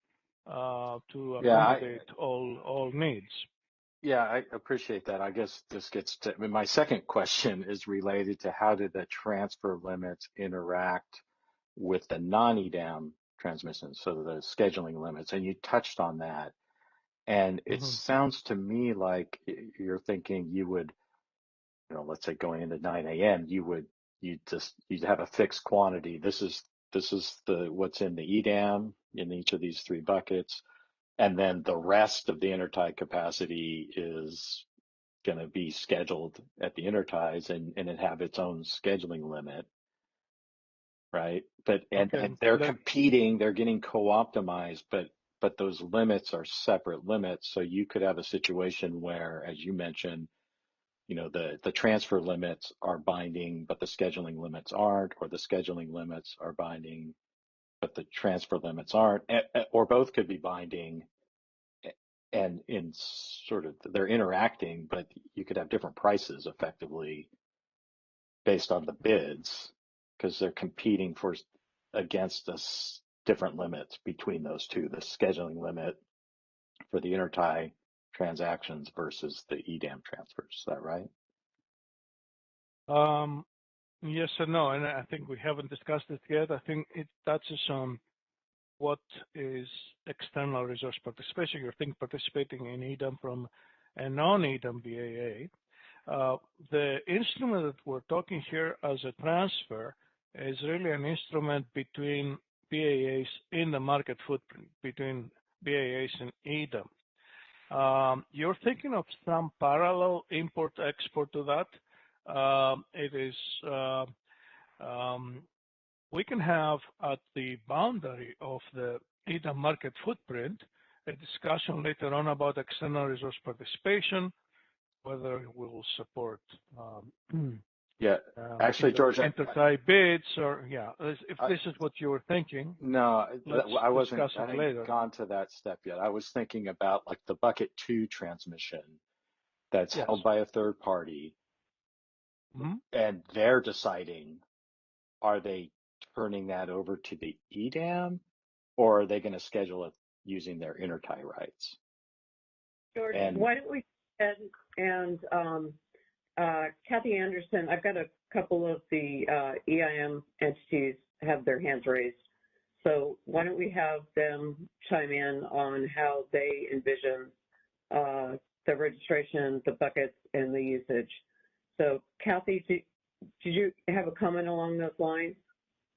to accommodate all needs. Yeah, I appreciate that. I guess this gets to my second question is related to how did the transfer limits interact with the non-EDAM transmissions, so the scheduling limits, and you touched on that. And it sounds to me like you're thinking you would, let's say going into 9 a.m., you'd have a fixed quantity. This is what's in the EDAM in each of these 3 buckets. and then the rest of the intertie capacity is going to be scheduled at the interties and it have its own scheduling limit, right? But and they're competing, they're getting co-optimized, but those limits are separate limits. So you could have a situation where, as you mentioned, you know, the transfer limits are binding, but the scheduling limits aren't, or the scheduling limits are binding, but the transfer limits aren't, or both could be binding and in sort of they're interacting, but you could have different prices effectively based on the bids because they're competing against us different limits between those two, the scheduling limit for the intertie transactions versus the EDAM transfers. Is that right? Yes and no, and I think we haven't discussed it yet. I think it touches on what is external resource participation. You're thinking participating in EDAM from a non-EDAM BAA. The instrument that we're talking here as a transfer is really an instrument between BAAs in the market footprint, between BAAs and EDAM. You're thinking of some parallel import-export to that. It is, we can have at the boundary of the EDAM market footprint a discussion later on about external resource participation, whether we will support yeah, actually, George, intertie bids or if this is what you were thinking. No, I wasn't. I hadn't gone to that step yet. I was thinking about like the bucket 2 transmission that's held by a third party, and they're deciding, are they turning that over to the EDAM, or are they going to schedule it using their intertie rights? George, why don't we go ahead and Kathy Anderson, I've got a couple of the EIM entities have their hands raised. So why don't we have them chime in on how they envision the registration, the buckets, and the usage. So Kathy, did you have a comment along those lines?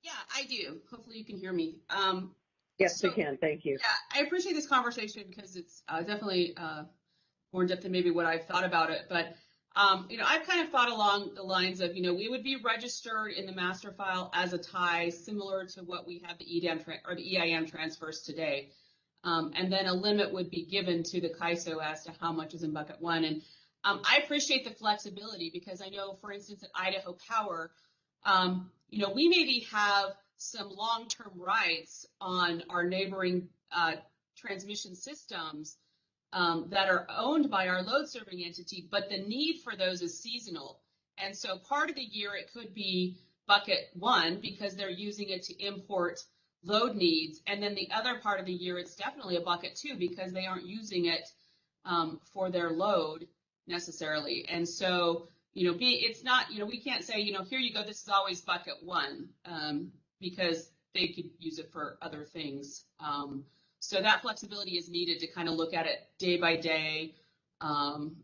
Yeah, I do. Hopefully you can hear me. Yes, we can. Thank you. Yeah, I appreciate this conversation because it's definitely more in depth than maybe what I've thought about it. But, you know, I've kind of thought along the lines of, you know, we would be registered in the master file as a tie similar to what we have the EDAM or the EIM transfers today. And then a limit would be given to the CAISO as to how much is in bucket 1. And I appreciate the flexibility because I know, for instance, at Idaho Power, you know, we maybe have some long-term rights on our neighboring transmission systems that are owned by our load-serving entity, but the need for those is seasonal. And so part of the year it could be bucket 1 because they're using it to import load needs, and then the other part of the year it's definitely a bucket 2 because they aren't using it for their load necessarily. And so, you know, it's not, you know, we can't say, you know, here you go, this is always bucket 1 because they could use it for other things. So that flexibility is needed to kind of look at it day by day,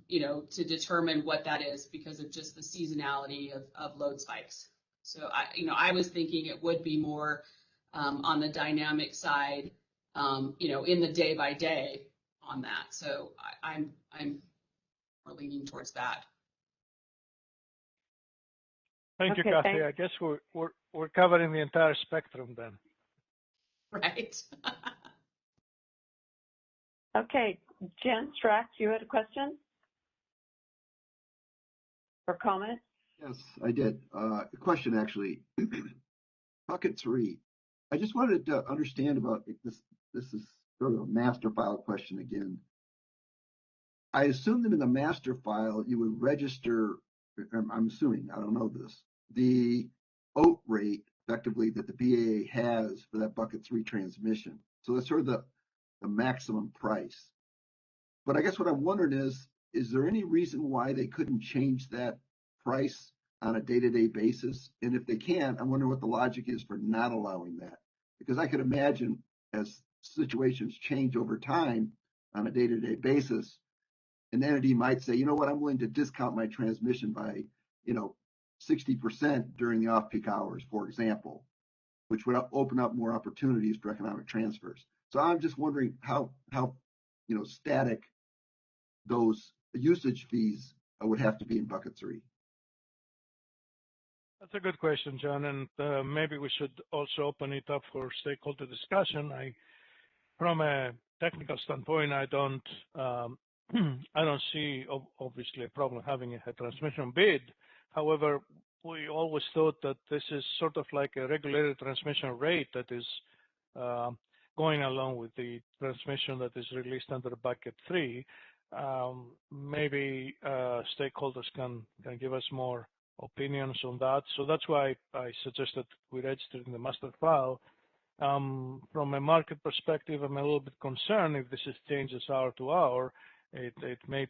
you know, to determine what that is because of just the seasonality of load spikes. So you know, I was thinking it would be more on the dynamic side, you know, in the day by day on that. So I'm more leaning towards that. Thank you, Kathy. Thanks. I guess we're covering the entire spectrum then. Right. Okay, Gentrax, you had a question or comment? Yes, I did. A question actually. Bucket 3. I just wanted to understand about this. This is sort of a master file question again. I assume that in the master file you would register, I'm assuming, I don't know this, the OAT rate effectively that the BAA has for that bucket 3 transmission. So that's sort of the maximum price. But I guess what I'm wondering is there any reason why they couldn't change that price on a day-to-day basis? And if they can, I wonder what the logic is for not allowing that. Because I could imagine as situations change over time on a day-to-day basis, an entity might say, you know what, I'm willing to discount my transmission by, you know, 60% during the off-peak hours, for example, which would open up more opportunities for economic transfers. So I'm just wondering how static, those usage fees would have to be in bucket 3? That's a good question, John, and maybe we should also open it up for stakeholder discussion. From a technical standpoint, I don't see obviously a problem having a transmission bid. However, we always thought that this is sort of like a regulated transmission rate that is going along with the transmission that is released under bucket 3. Maybe stakeholders can give us more opinions on that. So that's why I suggested we register in the master file. From a market perspective, I'm a little bit concerned if this is changes hour to hour. It may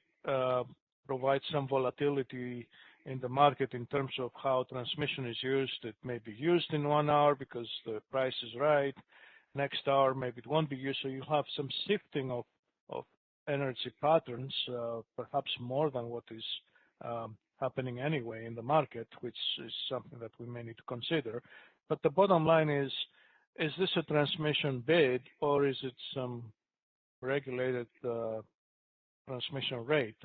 provide some volatility in the market in terms of how transmission is used. It may be used in 1 hour because the price is right. Next hour, maybe it won't be used. So you have some shifting of energy patterns, perhaps more than what is happening anyway in the market, which is something that we may need to consider. But the bottom line is this a transmission bid or is it some regulated transmission rate?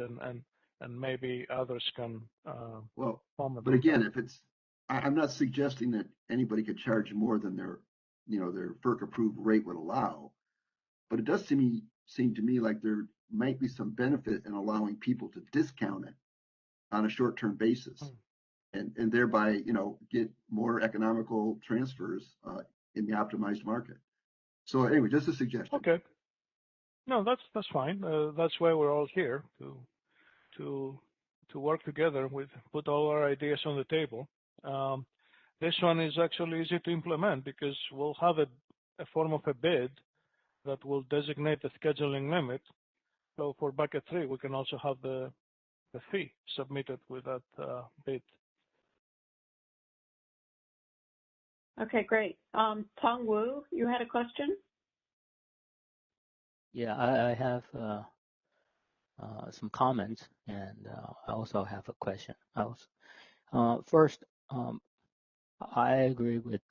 And maybe others can well, comment. But again, if it's, I'm not suggesting that anybody could charge more than their FERC approved rate would allow, but it does seem to me like there might be some benefit in allowing people to discount it on a short-term basis, and thereby get more economical transfers in the optimized market. So anyway, just a suggestion. Okay. No, that's fine. That's why we're all here to work together put all our ideas on the table. This one is actually easy to implement because we'll have a form of a bid that will designate the scheduling limit. So for bucket 3, we can also have the fee submitted with that bid. Okay, great. Tong Wu, you had a question? Yeah, I have some comments, and I also have a question. First, I agree with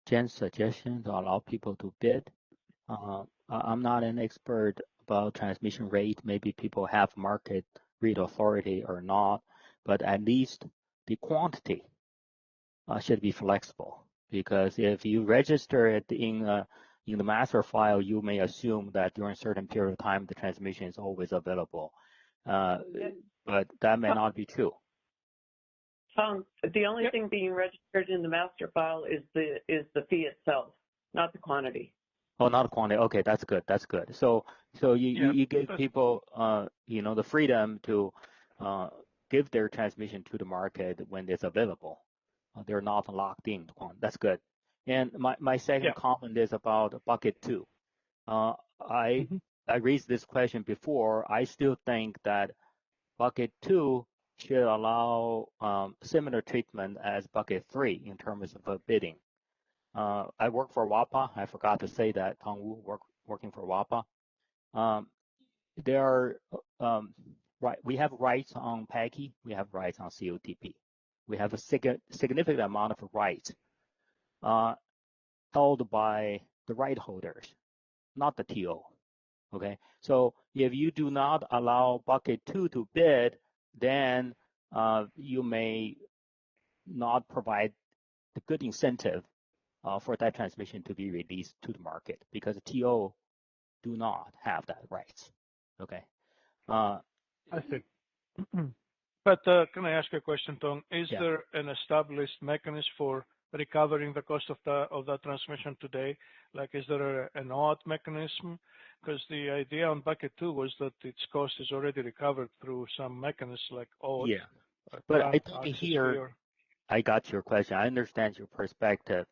Jen's suggestion to allow people to bid. I'm not an expert about transmission rate. Maybe people have market rate authority or not, but at least the quantity should be flexible, because if you register it in the master file, you may assume that during a certain period of time the transmission is always available, but that may not be true. The only thing being registered in the master file is the fee itself, not the quantity. Oh, not quantity. Okay, that's good. That's good. So you give people the freedom to give their transmission to the market when it's available. They're not locked in. That's good. And my second comment is about bucket 2. I raised this question before. I still think that bucket 2 should allow similar treatment as bucket 3 in terms of bidding. I work for WAPA. I forgot to say that. Tong Wu working for WAPA. There are we have rights on PACI. We have rights on COTP. We have a significant amount of rights held by the right holders, not the TO. Okay, so if you do not allow bucket 2 to bid, then you may not provide the good incentive for that transmission to be released to the market, because the TO do not have that right. Okay. I see. But can I ask a question, Tom? Is there an established mechanism for recovering the cost of that transmission today? Like, is there an OAT mechanism? Because the idea on bucket 2 was that its cost is already recovered through some mechanism like OAT. Yeah, but I think here, I got your question. I understand your perspective.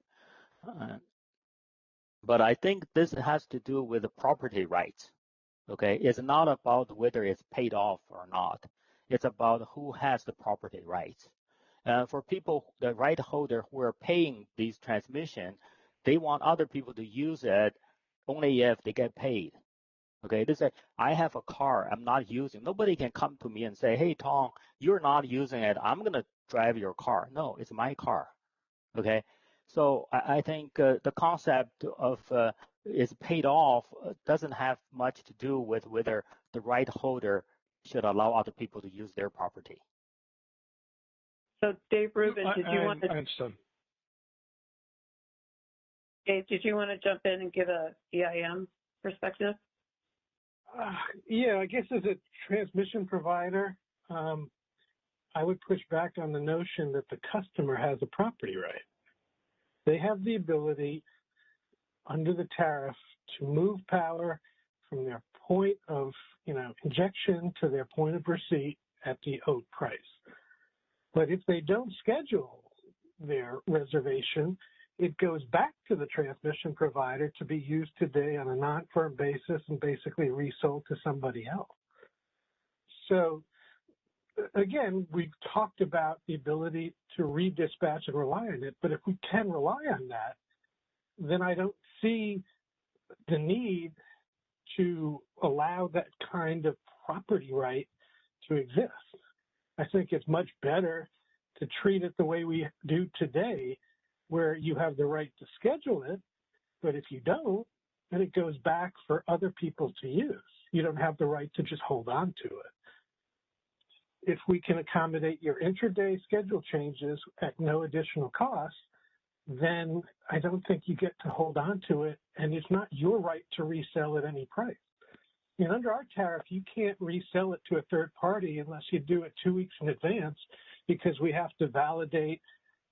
But I think this has to do with the property rights. Okay, it's not about whether it's paid off or not. It's about who has the property rights. For people, the right holder who are paying these transmission, they want other people to use it only if they get paid. Okay, they say, I have a car I'm not using. Nobody can come to me and say, hey, Tom, you're not using it. I'm going to drive your car. No, it's my car. Okay, so I think the concept of is paid off doesn't have much to do with whether the right holder should allow other people to use their property. So Dave Rubin, did you want to? I understand. Dave, did you want to jump in and give a EIM perspective? Yeah, I guess as a transmission provider, I would push back on the notion that the customer has a property right. They have the ability under the tariff to move power from their point of, injection to their point of receipt at the owed price. But if they don't schedule their reservation, it goes back to the transmission provider to be used today on a non-firm basis and basically resold to somebody else. So again, we've talked about the ability to redispatch and rely on it, but if we can rely on that, then I don't see the need to allow that kind of property right to exist. I think it's much better to treat it the way we do today, where you have the right to schedule it, but if you don't, then it goes back for other people to use. You don't have the right to just hold on to it. If we can accommodate your intraday schedule changes at no additional cost, then I don't think you get to hold on to it, and it's not your right to resell at any price. And under our tariff, you can't resell it to a third party unless you do it 2 weeks in advance, because we have to validate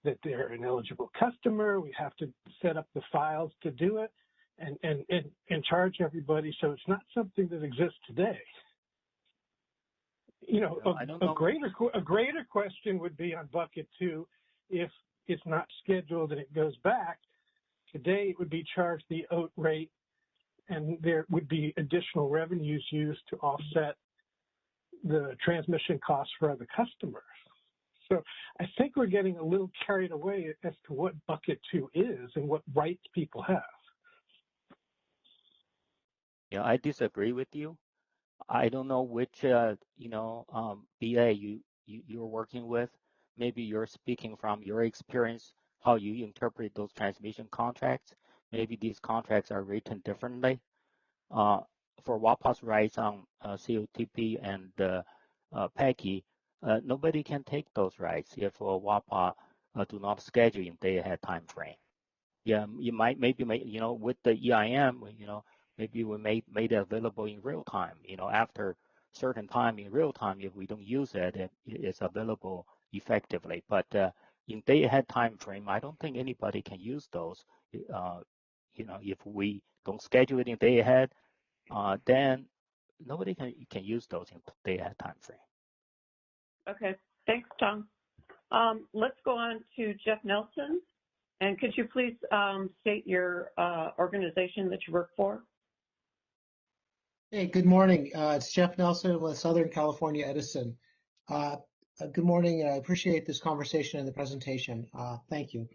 that they're an eligible customer. We have to set up the files to do it and charge everybody. So it's not something that exists today. A greater question would be on bucket 2, if it's not scheduled and it goes back. Today it would be charged the owed rate, and there would be additional revenues used to offset the transmission costs for other customers. So I think we're getting a little carried away as to what bucket 2 is and what rights people have. Yeah, I disagree with you. I don't know which BA you're working with. Maybe you're speaking from your experience, how you interpret those transmission contracts. Maybe these contracts are written differently. For WAPA's rights on COTP and PECI, nobody can take those rights if WAPA do not schedule in day-ahead time frame. Yeah, you might with the EIM, maybe we made it available in real time. After certain time in real time, if we don't use it, it's available effectively. But in day-ahead time frame, I don't think anybody can use those. If we don't schedule it in day-ahead, then nobody can use those in day-ahead time frame. Okay, thanks, Tom. Let's go on to Jeff Nelson. And could you please state your organization that you work for? Hey, good morning. It's Jeff Nelson with Southern California Edison. Good morning. I appreciate this conversation and the presentation. Thank you.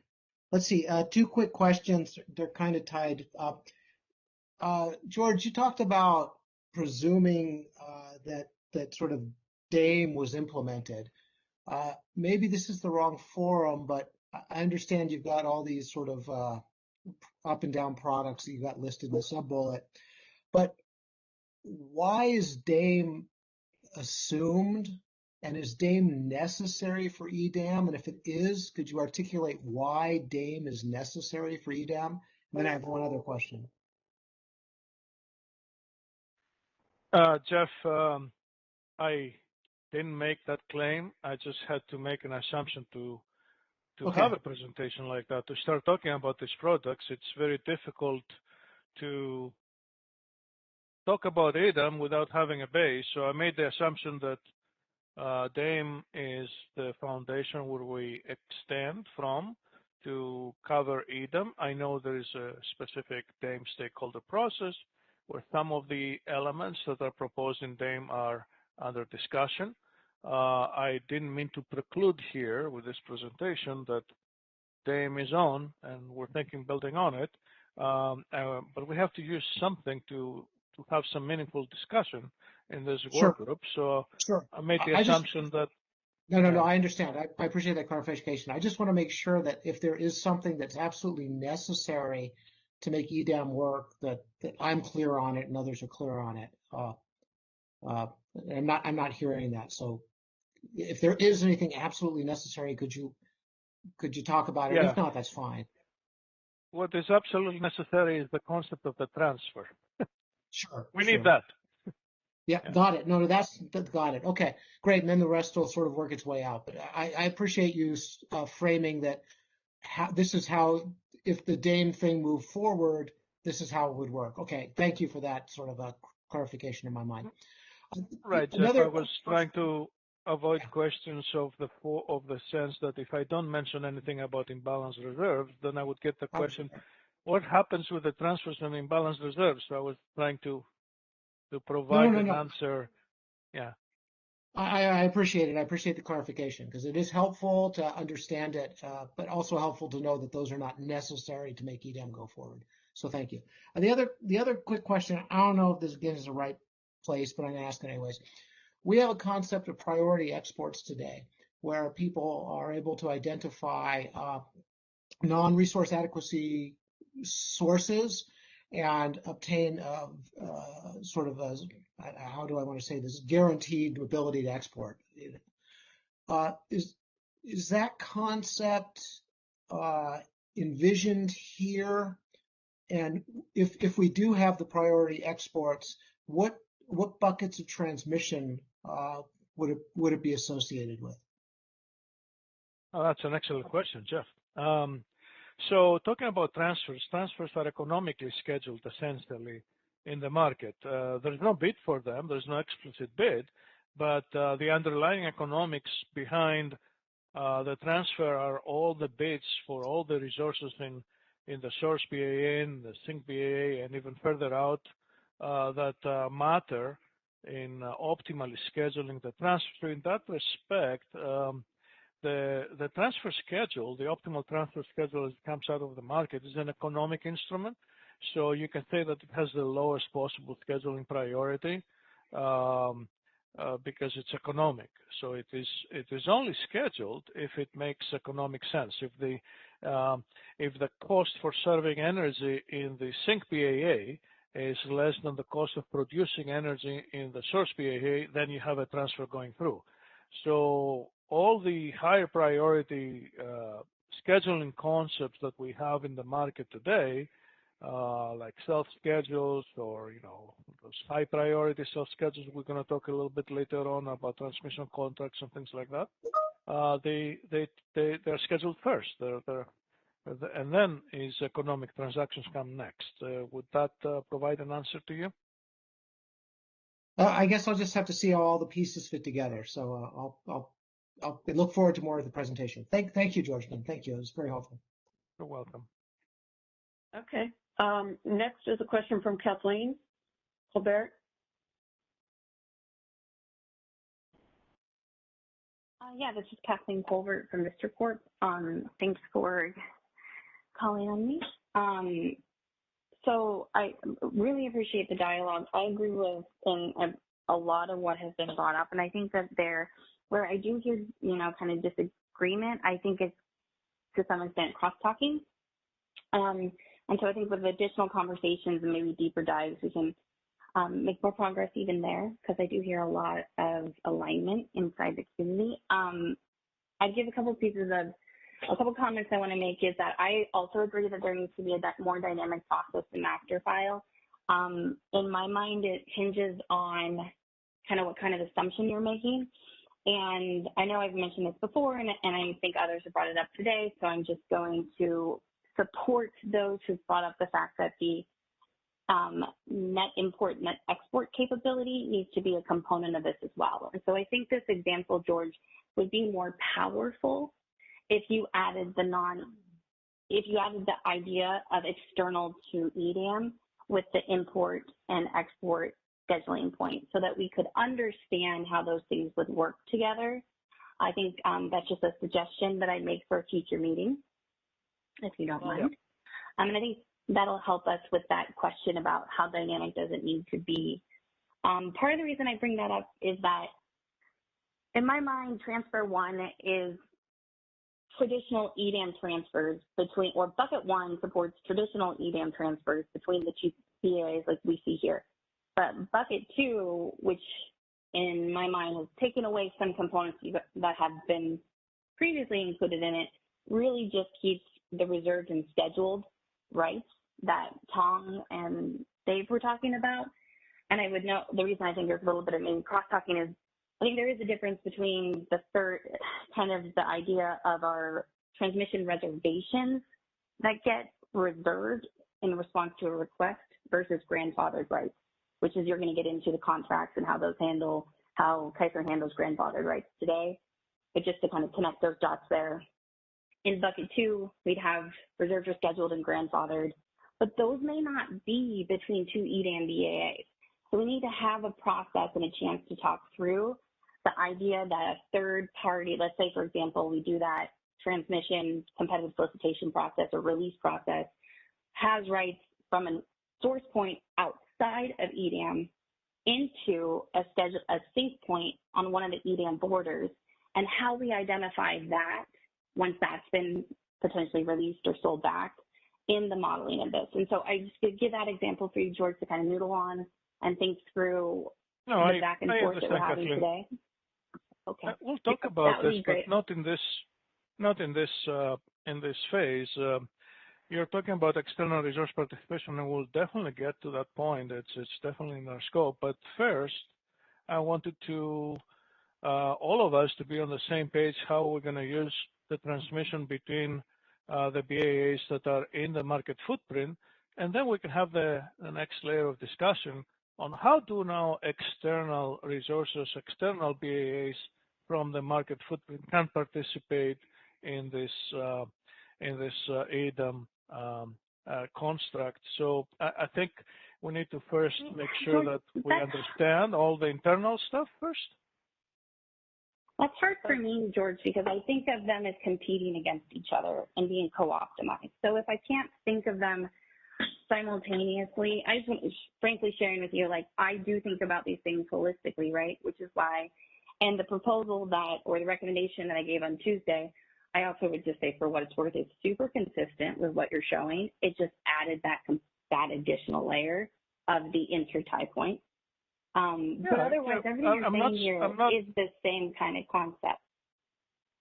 Let's see, 2 quick questions. They're kind of tied up. George, you talked about presuming that sort of DAME was implemented. Maybe this is the wrong forum, but I understand you've got all these sort of up and down products that you got listed in the sub-bullet. But why is DAME assumed, and is DAME necessary for EDAM? And if it is, could you articulate why DAME is necessary for EDAM? And then I have one other question. Jeff, I didn't make that claim. I just had to make an assumption to have a presentation like that, to start talking about these products. It's very difficult to talk about EDAM without having a base. So I made the assumption that DAME is the foundation where we extend from to cover EDAM. I know there is a specific DAME stakeholder process where some of the elements that are proposed in DAME are under discussion. I didn't mean to preclude here with this presentation that DAME is on, and we're thinking building on it, but we have to use something to have some meaningful discussion in this work group. So I made the assumption that... No, I understand. I appreciate that clarification. I just want to make sure that if there is something that's absolutely necessary to make EDAM work that I'm clear on it and others are clear on it. I'm not hearing that. So if there is anything absolutely necessary, could you talk about it? Yeah. If not, that's fine. What is absolutely necessary is the concept of the transfer. Sure. We need that. Yeah, got it. No, that's got it. Okay, great. And then the rest will sort of work its way out. But I appreciate you framing that. This is how, if the Dane thing moved forward, this is how it would work. Okay, thank you for that sort of a clarification in my mind. Right, Jeff. I was trying to avoid questions of the sense that if I don't mention anything about imbalanced reserves, then I would get the question, what happens with the transfers and imbalanced reserves? So I was trying to provide an answer. Yeah. I appreciate it. I appreciate the clarification because it is helpful to understand it, but also helpful to know that those are not necessary to make EDAM go forward. So thank you. And the other quick question, I don't know if this again is the right place, but I'm going to ask it anyways. We have a concept of priority exports today where people are able to identify non-resource adequacy sources and obtain sort of a, how do I want to say this, guaranteed ability to export. Is that concept envisioned here? And if we do have the priority exports, what buckets of transmission would it be associated with? Oh, that's an excellent question, Jeff. So talking about transfers are economically scheduled essentially in the market. There's no bid for them, there's no explicit bid, but the underlying economics behind the transfer are all the bids for all the resources in the source BAN, the sink BAA, and even further out that matter in optimally scheduling the transfer. In that respect, the transfer schedule, the optimal transfer schedule as it comes out of the market is an economic instrument. So you can say that it has the lowest possible scheduling priority because it's economic. So it is only scheduled if it makes economic sense. If the cost for serving energy in the sink BAA is less than the cost of producing energy in the source BAA, then you have a transfer going through. So all the higher priority scheduling concepts that we have in the market today, like self-schedules or, those high priority self-schedules, we're going to talk a little bit later on about transmission contracts and things like that. They're scheduled first. And then is economic transactions come next. Would that provide an answer to you? I guess I'll just have to see how all the pieces fit together. So I'll look forward to more of the presentation. Thank you, George. Thank you. It was very helpful. You're welcome. Okay. Next is a question from Kathleen Colbert. Yeah, this is Kathleen Colbert from Mr. Corp. Thanks for calling on me. So I really appreciate the dialogue. I agree with a lot of what has been brought up, and I think that where I do hear, kind of disagreement, I think it's to some extent cross-talking. And so I think with additional conversations and maybe deeper dives, we can make more progress even there, because I do hear a lot of alignment inside the community. I'd give a couple comments I want to make is that I also agree that there needs to be a more dynamic process in master file. In my mind, it hinges on kind of what kind of assumption you're making. And I know I've mentioned this before, and I think others have brought it up today, so I'm just going to support those who've brought up the fact that the net import, net export capability needs to be a component of this as well. And so I think this example, George, would be more powerful if you added the idea of external to EDAM with the import and export scheduling point, so that we could understand how those things would work together. I think that's just a suggestion that I make for a future meeting, if you don't mind. And I think that'll help us with that question about how dynamic does it need to be. Part of the reason I bring that up is that in my mind, transfer one is traditional EDAM transfers between, or bucket 1 supports traditional EDAM transfers between the two BAAs like we see here. But bucket 2, which in my mind has taken away some components that have been previously included in it, really just keeps the reserved and scheduled rights that Tom and Dave were talking about. And I would note, the reason I think there's a little bit of maybe cross-talking is I think there is a difference between the third, kind of the idea of our transmission reservations that get reserved in response to a request versus grandfathered rights, which is you're going to get into the contracts and how those handle, how Kaiser handles grandfathered rights today. But just to kind of connect those dots there. In bucket 2, we'd have reserved or scheduled and grandfathered, but those may not be between two EDAM BAAs. So we need to have a process and a chance to talk through the idea that a third party, let's say, for example, we do that transmission competitive solicitation process or release process, has rights from a source point outside of EDAM into a safe point on one of the EDAM borders, and how we identify that once that's been potentially released or sold back in the modeling of this. And so I just could give that example for you, George, to kind of noodle on and think through the back and forth that we're having today. Okay. We'll talk about this, but not in this phase. You're talking about external resource participation, and we'll definitely get to that point. It's definitely in our scope. But first, I wanted to all of us to be on the same page how we're going to use the transmission between the BAAs that are in the market footprint, and then we can have the next layer of discussion on how do now external resources, external BAAs from the market footprint can participate in this EDAM construct. So I think we need to first make sure that we understand all the internal stuff first. That's hard for me, George, because I think of them as competing against each other and being co-optimized. So if I can't think of them simultaneously, I just want to frankly sharing with you, like, I do think about these things holistically, right? Which is why, and the proposal that, or the recommendation that I gave on Tuesday, I also would just say for what it's worth, it's super consistent with what you're showing. It just added that additional layer of the inter-tie point. But otherwise, everything you're saying here is the same kind of concept.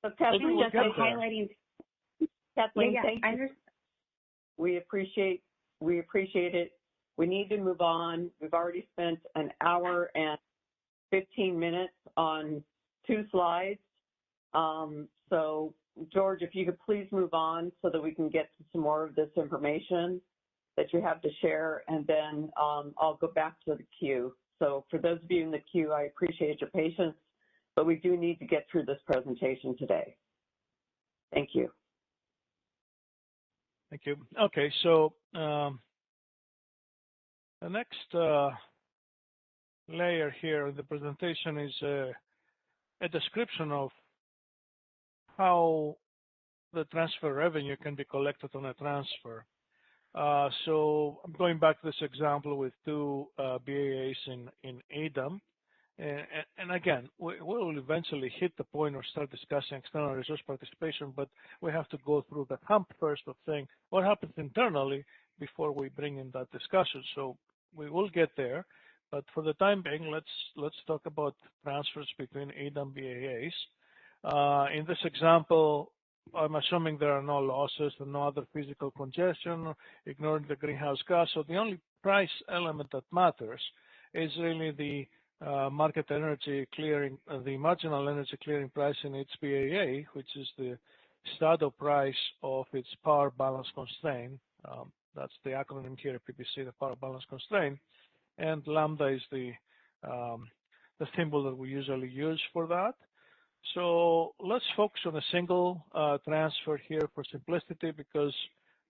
So Kathleen, it's just highlighting. Kathleen, thank you. We appreciate it. We need to move on. We've already spent an hour and 15 minutes on 2 slides. So George, if you could please move on so that we can get to some more of this information that you have to share, and then I'll go back to the queue. So for those of you in the queue, I appreciate your patience, but we do need to get through this presentation today. Thank you. Thank you. Okay, so the next layer here in the presentation is a description of how the transfer revenue can be collected on a transfer. So I'm going back to this example with 2 BAAs in EDAM. And again, we'll eventually hit the point or start discussing external resource participation, but we have to go through the hump first of saying what happens internally before we bring in that discussion. So we will get there, but for the time being, let's talk about transfers between EDAM BAAs. In this example, I'm assuming there are no losses and no other physical congestion, ignoring the greenhouse gas. So the only price element that matters is really the market energy clearing, the marginal energy clearing price in its BAA, which is the status price of its power balance constraint. That's the acronym here, PBC, the power balance constraint. And lambda is the symbol that we usually use for that. So let's focus on a single transfer here for simplicity, because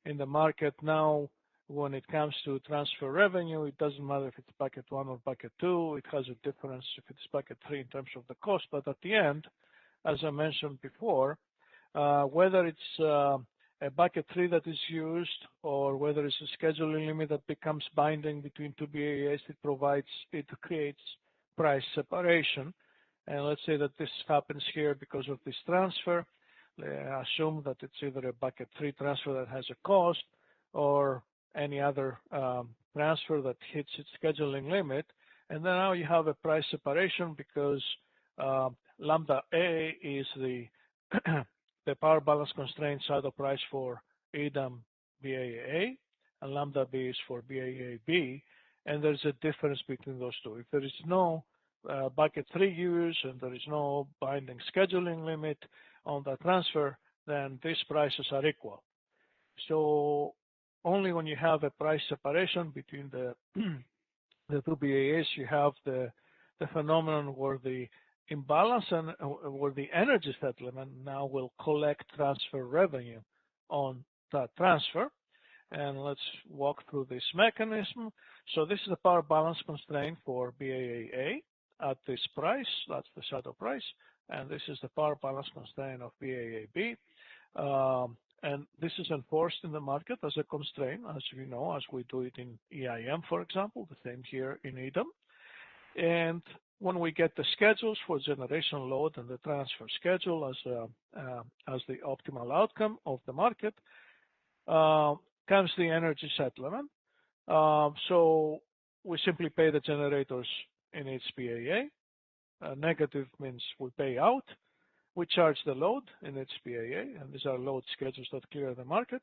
in the market now, when it comes to transfer revenue, it doesn't matter if it's bucket 1 or bucket 2. It has a difference if it's bucket 3 in terms of the cost. But at the end, as I mentioned before, whether it's a bucket 3 that is used or whether it's a scheduling limit that becomes binding between 2 BAAs, it creates price separation. And let's say that this happens here because of this transfer. assume that it's either a bucket 3 transfer that has a cost or any other transfer that hits its scheduling limit. And then now you have a price separation because lambda A is the the power balance constraint shadow price for EDAM BAA, and lambda B is for BAAB, and there's a difference between those two. If there is no bucket 3 use and there is no binding scheduling limit on the transfer, then these prices are equal. So only when you have a price separation between the the two BAAs, you have the phenomenon where the imbalance and where the energy settlement now will collect transfer revenue on that transfer. And let's walk through this mechanism. So this is the power balance constraint for BAA at this price, that's the shadow price, and this is the power balance constraint of BAAB. And this is enforced in the market as a constraint, as we know, as we do it in EIM, for example, the same here in EDAM. And when we get the schedules for generation load and the transfer schedule as the optimal outcome of the market, comes the energy settlement. So we simply pay the generators in its BAA. Negative means we pay out. We charge the load in its BAA, and these are load schedules that clear the market.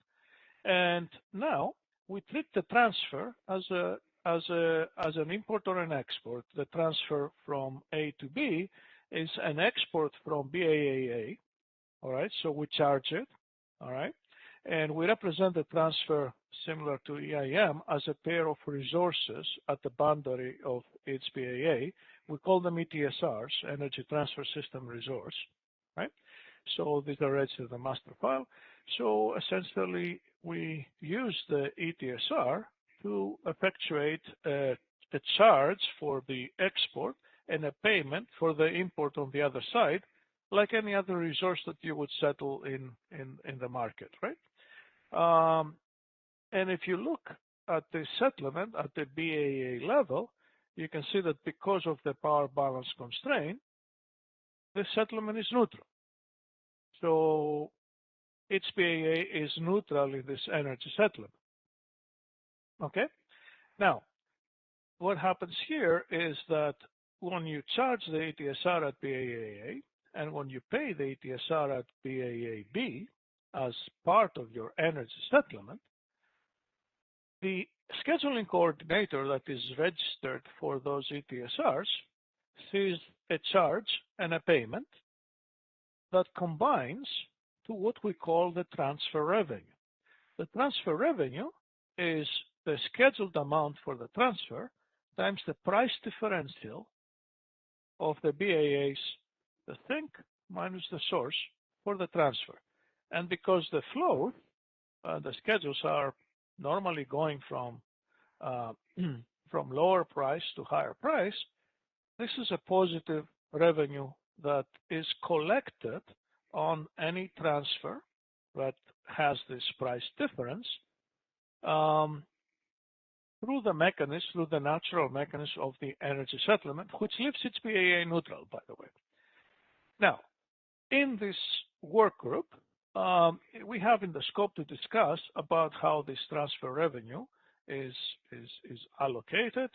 And now we treat the transfer as an import or an export. The transfer from A to B is an export from BAA. All right, so we charge it. All right, and we represent the transfer similar to EIM as a pair of resources at the boundary of its BAA. We call them ETSRs, Energy Transfer System Resource. Right? So these are registered in the master file. So essentially, we use the ETSR to effectuate a charge for the export and a payment for the import on the other side, like any other resource that you would settle in the market, right? And if you look at the settlement at the BAA level, you can see that because of the power balance constraint, the settlement is neutral. So its BAA is neutral in this energy settlement. Okay? Now, what happens here is that when you charge the ETSR at BAA and when you pay the ETSR at BAAB as part of your energy settlement, the scheduling coordinator that is registered for those ETSRs sees a charge and a payment that combines to what we call the transfer revenue. The transfer revenue is the scheduled amount for the transfer times the price differential of the BAA's, the sink minus the source for the transfer. And because the flow, the schedules are normally going from lower price to higher price, this is a positive revenue that is collected on any transfer that has this price difference through the mechanism, through the natural mechanism of the energy settlement, which leaves its BAA neutral, by the way. Now, in this work group, we have in the scope to discuss about how this transfer revenue is allocated,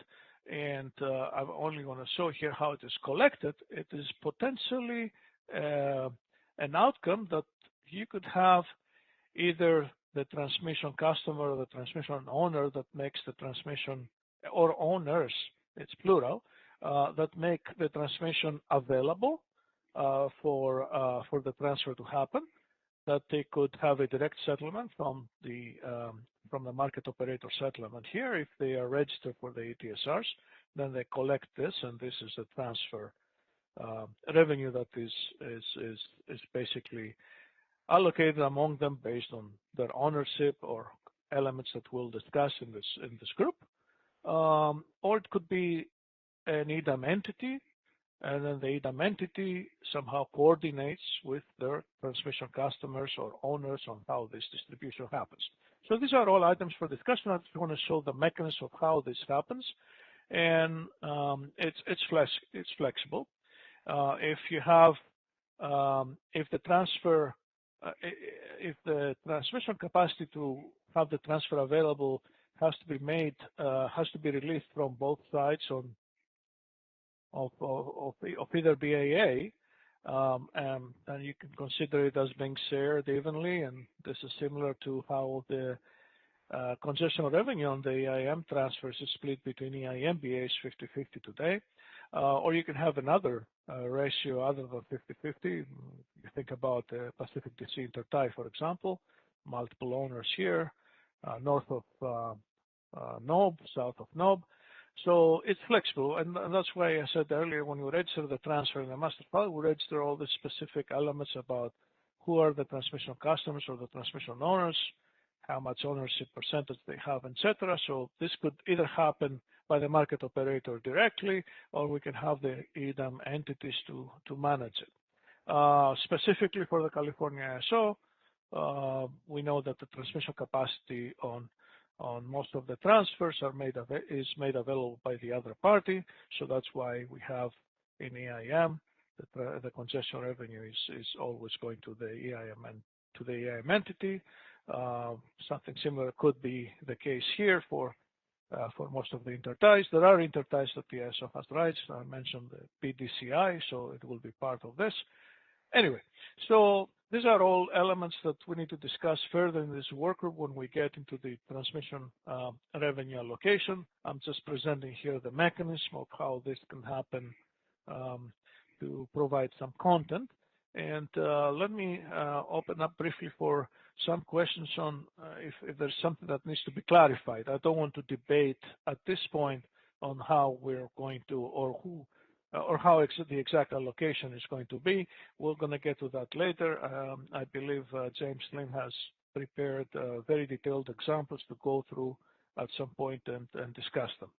and I'm only going to show here how it is collected. It is potentially an outcome that you could have either the transmission customer or the transmission owner that makes the transmission, or owners, it's plural, that make the transmission available for the transfer to happen, that they could have a direct settlement from the market operator settlement here. If they are registered for the ETSRs, then they collect this, and this is the transfer revenue that is basically allocated among them based on their ownership or elements that we'll discuss in this group. Or it could be an EDAM entity, and then the EDAM entity somehow coordinates with their transmission customers or owners on how this distribution happens. So these are all items for discussion. I just want to show the mechanism of how this happens, and it's flexible. If you have, if the transfer if the transmission capacity to have the transfer available has to be made, has to be released from both sides of either BAA, and you can consider it as being shared evenly, and this is similar to how the congestion revenue on the EIM transfers is split between EIM BAs 50-50 today, or you can have another ratio other than 50-50. You think about the Pacific DC intertie, for example, multiple owners here, north of Knob, south of Knob. So it's flexible, and that's why I said earlier, when we register the transfer in the master file, we register all the specific elements about who are the transmission customers or the transmission owners, how much ownership percentage they have, etc. So this could either happen by the market operator directly, or we can have the EDAM entities to manage it. Specifically for the California ISO, we know that the transmission capacity on most of the transfers is made available by the other party. So that's why we have in EIM that the congestion revenue is always going to the EIM and to the EIM entity. Something similar could be the case here for most of the interties. There are interties that the ISO has rights. I mentioned the PDCI, so it will be part of this. Anyway, so these are all elements that we need to discuss further in this workgroup when we get into the transmission revenue allocation. I'm just presenting here the mechanism of how this can happen to provide some content. And let me open up briefly for some questions on if there's something that needs to be clarified. I don't want to debate at this point on how we're going to or who or how the exact allocation is going to be. We're going to get to that later. I believe James Lynn has prepared very detailed examples to go through at some point and discuss them.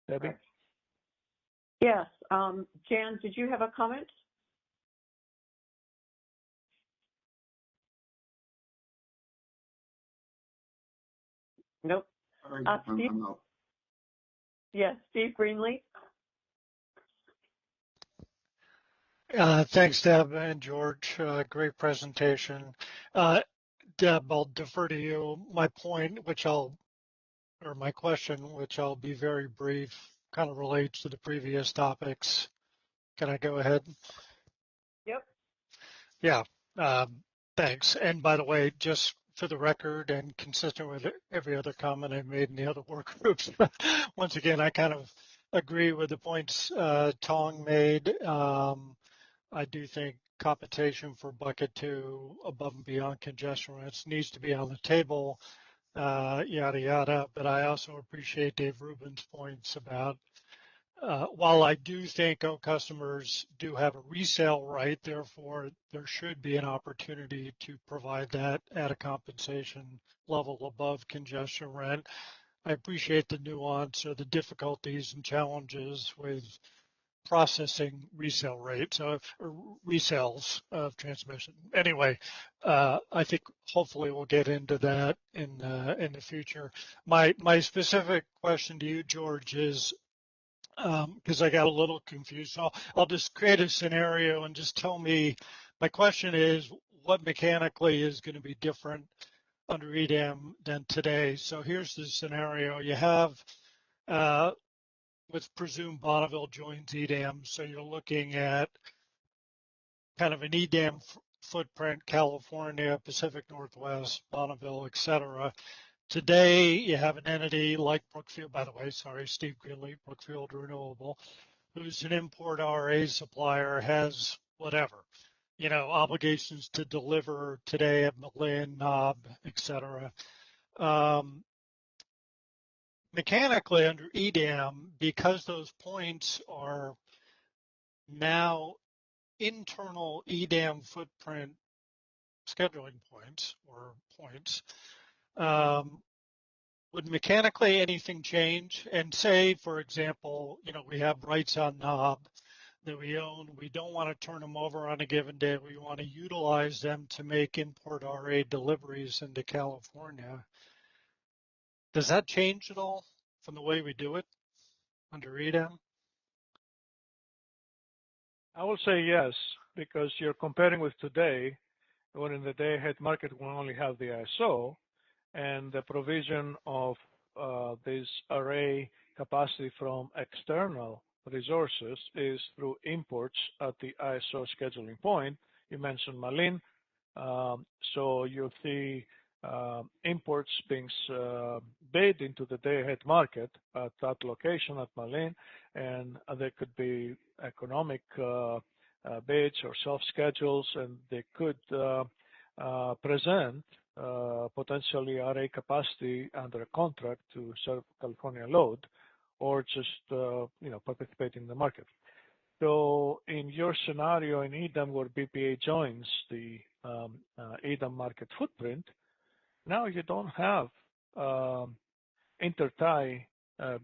Debbie? Yes. Jan, did you have a comment? Nope. All right, Steve? I'm out. Yes, Steve Greenlee. Thanks, Deb and George. Great presentation. Deb, I'll defer to you. My question, which I'll be very brief, kind of relates to the previous topics. Can I go ahead? Yep. Yeah, thanks. And by the way, just for the record and consistent with every other comment I made in the other work groups, once again, I kind of agree with the points Tong made. I do think compensation for bucket 2 above and beyond congestion rates needs to be on the table, yada, yada. But I also appreciate Dave Rubin's points about while I do think customers do have a resale right, therefore there should be an opportunity to provide that at a compensation level above congestion rent. I appreciate the nuance or the difficulties and challenges with processing resale rates or resales of transmission. Anyway, I think hopefully we'll get into that in the future. My specific question to you, George, is because I got a little confused. So I'll just create a scenario and just tell me, my question is what mechanically is going to be different under EDAM than today. So here's the scenario. You have, let's presume Bonneville joins EDAM. So you're looking at kind of an EDAM footprint, California, Pacific Northwest, Bonneville, et cetera. Today, you have an entity like Brookfield, by the way, sorry, Steve Greenlee, Brookfield Renewable, who's an import RA supplier, has whatever, obligations to deliver today at Malin, Knob, et cetera. Mechanically, under EDAM, because those points are now internal EDAM footprint scheduling points or points, would mechanically anything change? And say, for example, we have rights on Knob that we own. We don't want to turn them over on a given day. We want to utilize them to make import RA deliveries into California. Does that change at all from the way we do it under EDAM? I will say yes, because you're comparing with today, where in the day-ahead market we only have the ISO, and the provision of this array capacity from external resources is through imports at the ISO scheduling point. You mentioned Malin, so you'll see imports being bid into the day-ahead market at that location at Malin, and there could be economic bids or self-schedules, and they could present potentially array capacity under a contract to serve California load, or just participate in the market. So in your scenario in EDAM, where BPA joins the EDAM market footprint, now you don't have intertie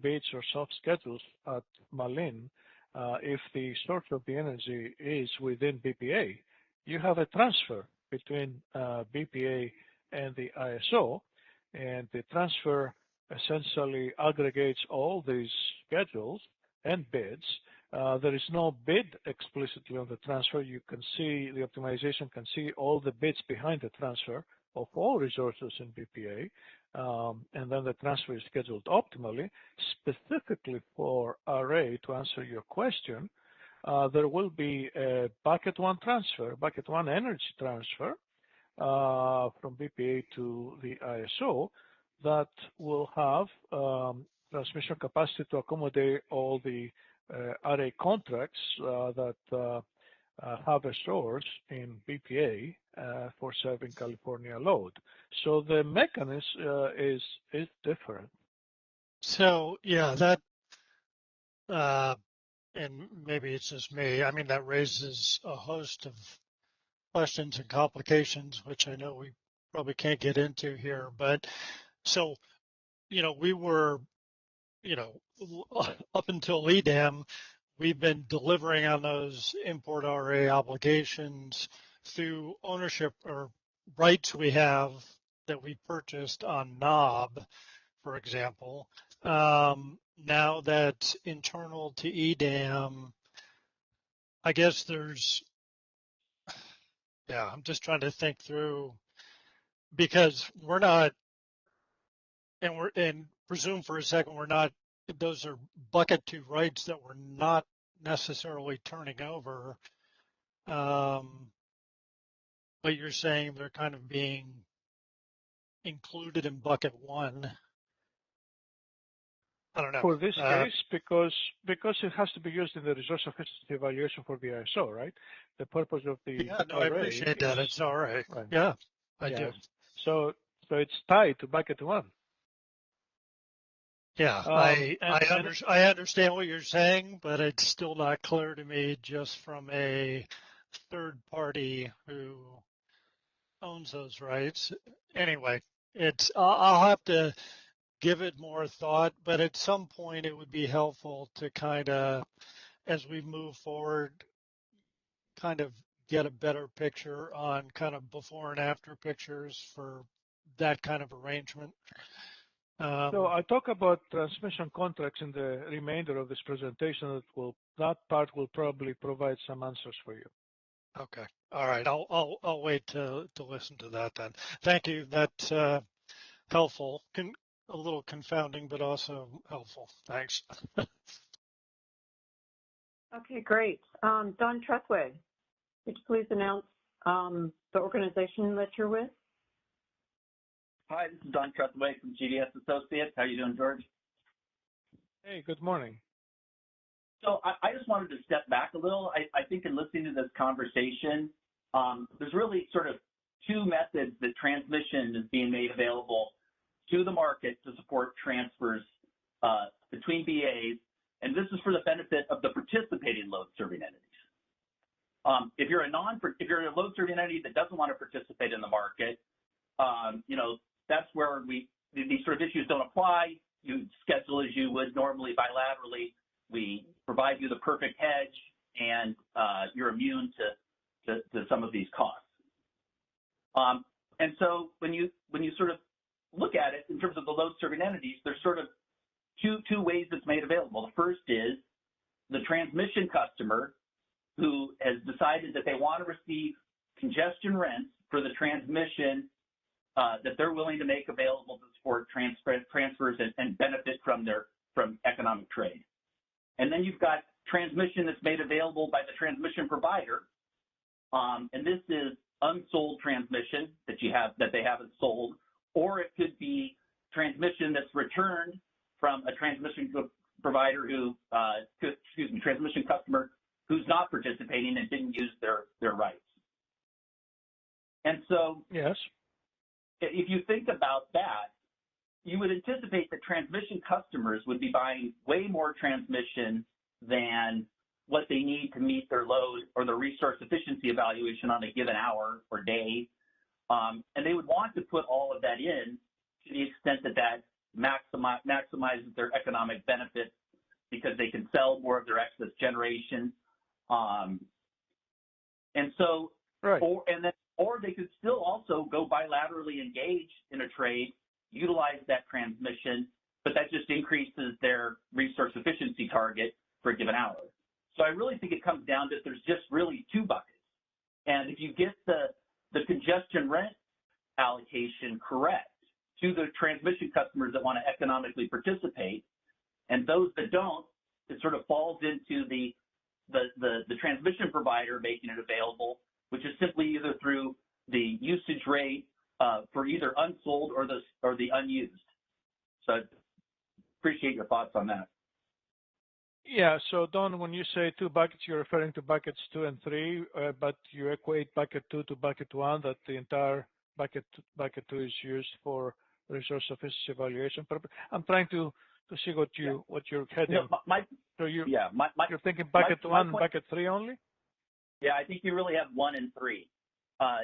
bids or self-schedules at Malin. If the source of the energy is within BPA, you have a transfer between BPA and the ISO, and the transfer essentially aggregates all these schedules and bids. There is no bid explicitly on the transfer. You can see, the optimization can see all the bids behind the transfer of all resources in BPA, and then the transfer is scheduled optimally. Specifically for array, to answer your question, there will be a bucket one transfer, bucket one energy transfer from BPA to the ISO that will have transmission capacity to accommodate all the array contracts that have a source in BPA for serving California load. So the mechanism is different. So yeah, that and maybe it's just me. I mean, that raises a host of questions and complications, which I know we probably can't get into here. But so, we were, up until EDAM, we've been delivering on those import array obligations through ownership or rights we have that we purchased on knob, for example. Now that's internal to EDAM, I guess I'm just trying to think through, because we're not, and presume for a second we're not, those are bucket two rights that we're not necessarily turning over. But you're saying they're kind of being included in bucket one. I don't know. For this case, because it has to be used in the resource efficiency evaluation for the ISO, right? The purpose of the I appreciate that. It's all right. Yeah, I do. So it's tied to bucket one. Yeah, I understand what you're saying, but it's still not clear to me just from a third party who owns those rights. Anyway, I'll have to give it more thought, but at some point it would be helpful to kind of, as we move forward, kind of get a better picture on kind of before and after pictures for that kind of arrangement. So I talk about transmission contracts in the remainder of this presentation. That part will probably provide some answers for you. Okay. All right. I'll wait to listen to that then. Thank you. That's helpful. A little confounding, but also helpful. Thanks. Okay, great. Don Trethway, could you please announce the organization that you're with? Hi, this is Don Trethway from GDS Associates. How are you doing, George? Hey, good morning. So I just wanted to step back a little. I think in listening to this conversation, there's really sort of two methods that transmission is being made available to the market to support transfers between BAs, and this is for the benefit of the participating load-serving entities. If you're a load-serving entity that doesn't want to participate in the market, that's where these sort of issues don't apply. You schedule as you would normally bilaterally. We provide you the perfect hedge, and you're immune to some of these costs. And so when you sort of look at it in terms of the load-serving entities, there's sort of two ways it's made available. The first is the transmission customer who has decided that they want to receive congestion rents for the transmission that they're willing to make available to support transfers and benefit from economic trade. And then you've got transmission that's made available by the transmission provider, and this is unsold transmission that they haven't sold, or it could be transmission that's returned from a transmission provider transmission customer who's not participating and didn't use their rights. And so, yes, if you think about that, you would anticipate that transmission customers would be buying way more transmission than what they need to meet their load or their resource efficiency evaluation on a given hour or day. And they would want to put all of that in to the extent that maximizes their economic benefit because they can sell more of their excess generation. And so, right. Or they could still also go bilaterally engage in a trade, utilize that transmission, but that just increases their resource efficiency target for a given hour. So I really think it comes down to there's just really two buckets. And if you get the congestion rent allocation correct to the transmission customers that want to economically participate, and those that don't, it sort of falls into the transmission provider making it available, which is simply either through the usage rate for either unsold or the unused. So I appreciate your thoughts on that. Yeah, so Don, when you say two buckets, you're referring to buckets 2 and 3, but you equate bucket 2 to bucket 1, that the entire bucket 2 is used for resource efficiency evaluation purpose. I'm trying to see what you're heading. No, you're thinking bucket 1 and bucket 3 only? Yeah, I think you really have 1 and 3.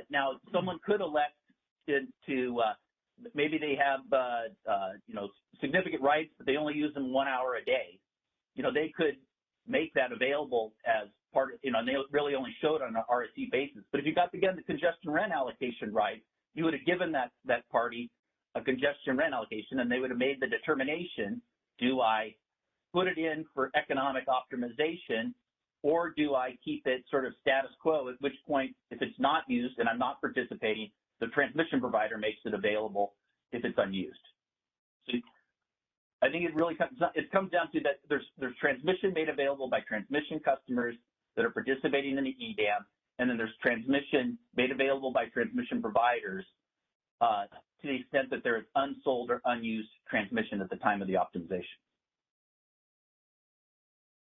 Now, someone could elect to maybe they have significant rights, but they only use them 1 hour a day. They could make that available as part of, and they really only show it on an RSC basis. But if you got, again, the congestion rent allocation right, you would have given that party a congestion rent allocation, and they would have made the determination, do I put it in for economic optimization, or do I keep it sort of status quo, at which point, if it's not used and I'm not participating, the transmission provider makes it available if it's unused. So I think it really comes down to that there's transmission made available by transmission customers that are participating in the EDAM, and then there's transmission made available by transmission providers to the extent that there is unsold or unused transmission at the time of the optimization.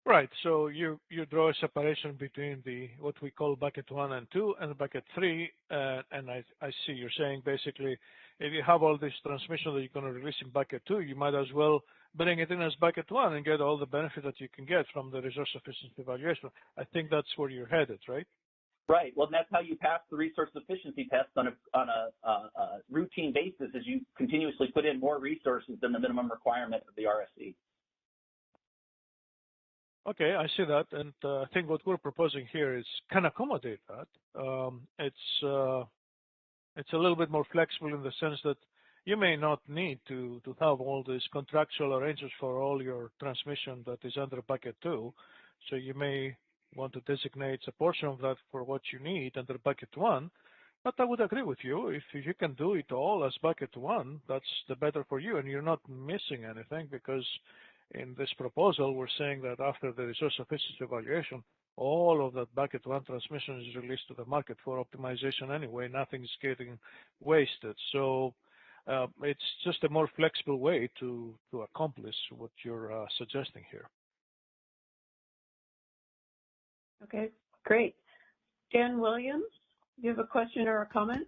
Right. So you draw a separation between what we call bucket 1 and 2 and bucket 3, and I see you're saying basically if you have all this transmission that you're going to release in bucket 2, you might as well bring it in as bucket 1 and get all the benefit that you can get from the resource efficiency evaluation. I think that's where you're headed, right? Right. Well, that's how you pass the resource efficiency test on a routine basis, as you continuously put in more resources than the minimum requirement of the RSC. Okay, I see that, and I think what we're proposing here is can accommodate that. It's a little bit more flexible in the sense that you may not need to have all these contractual arrangements for all your transmission that is under bucket 2. So you may want to designate a portion of that for what you need under bucket 1. But I would agree with you. If you can do it all as bucket 1, that's the better for you, and you're not missing anything because in this proposal, we're saying that after the resource efficiency evaluation, all of that bucket 1 transmission is released to the market for optimization anyway. Nothing's getting wasted. So it's just a more flexible way to accomplish what you're suggesting here. Okay, great. Dan Williams, do you have a question or a comment?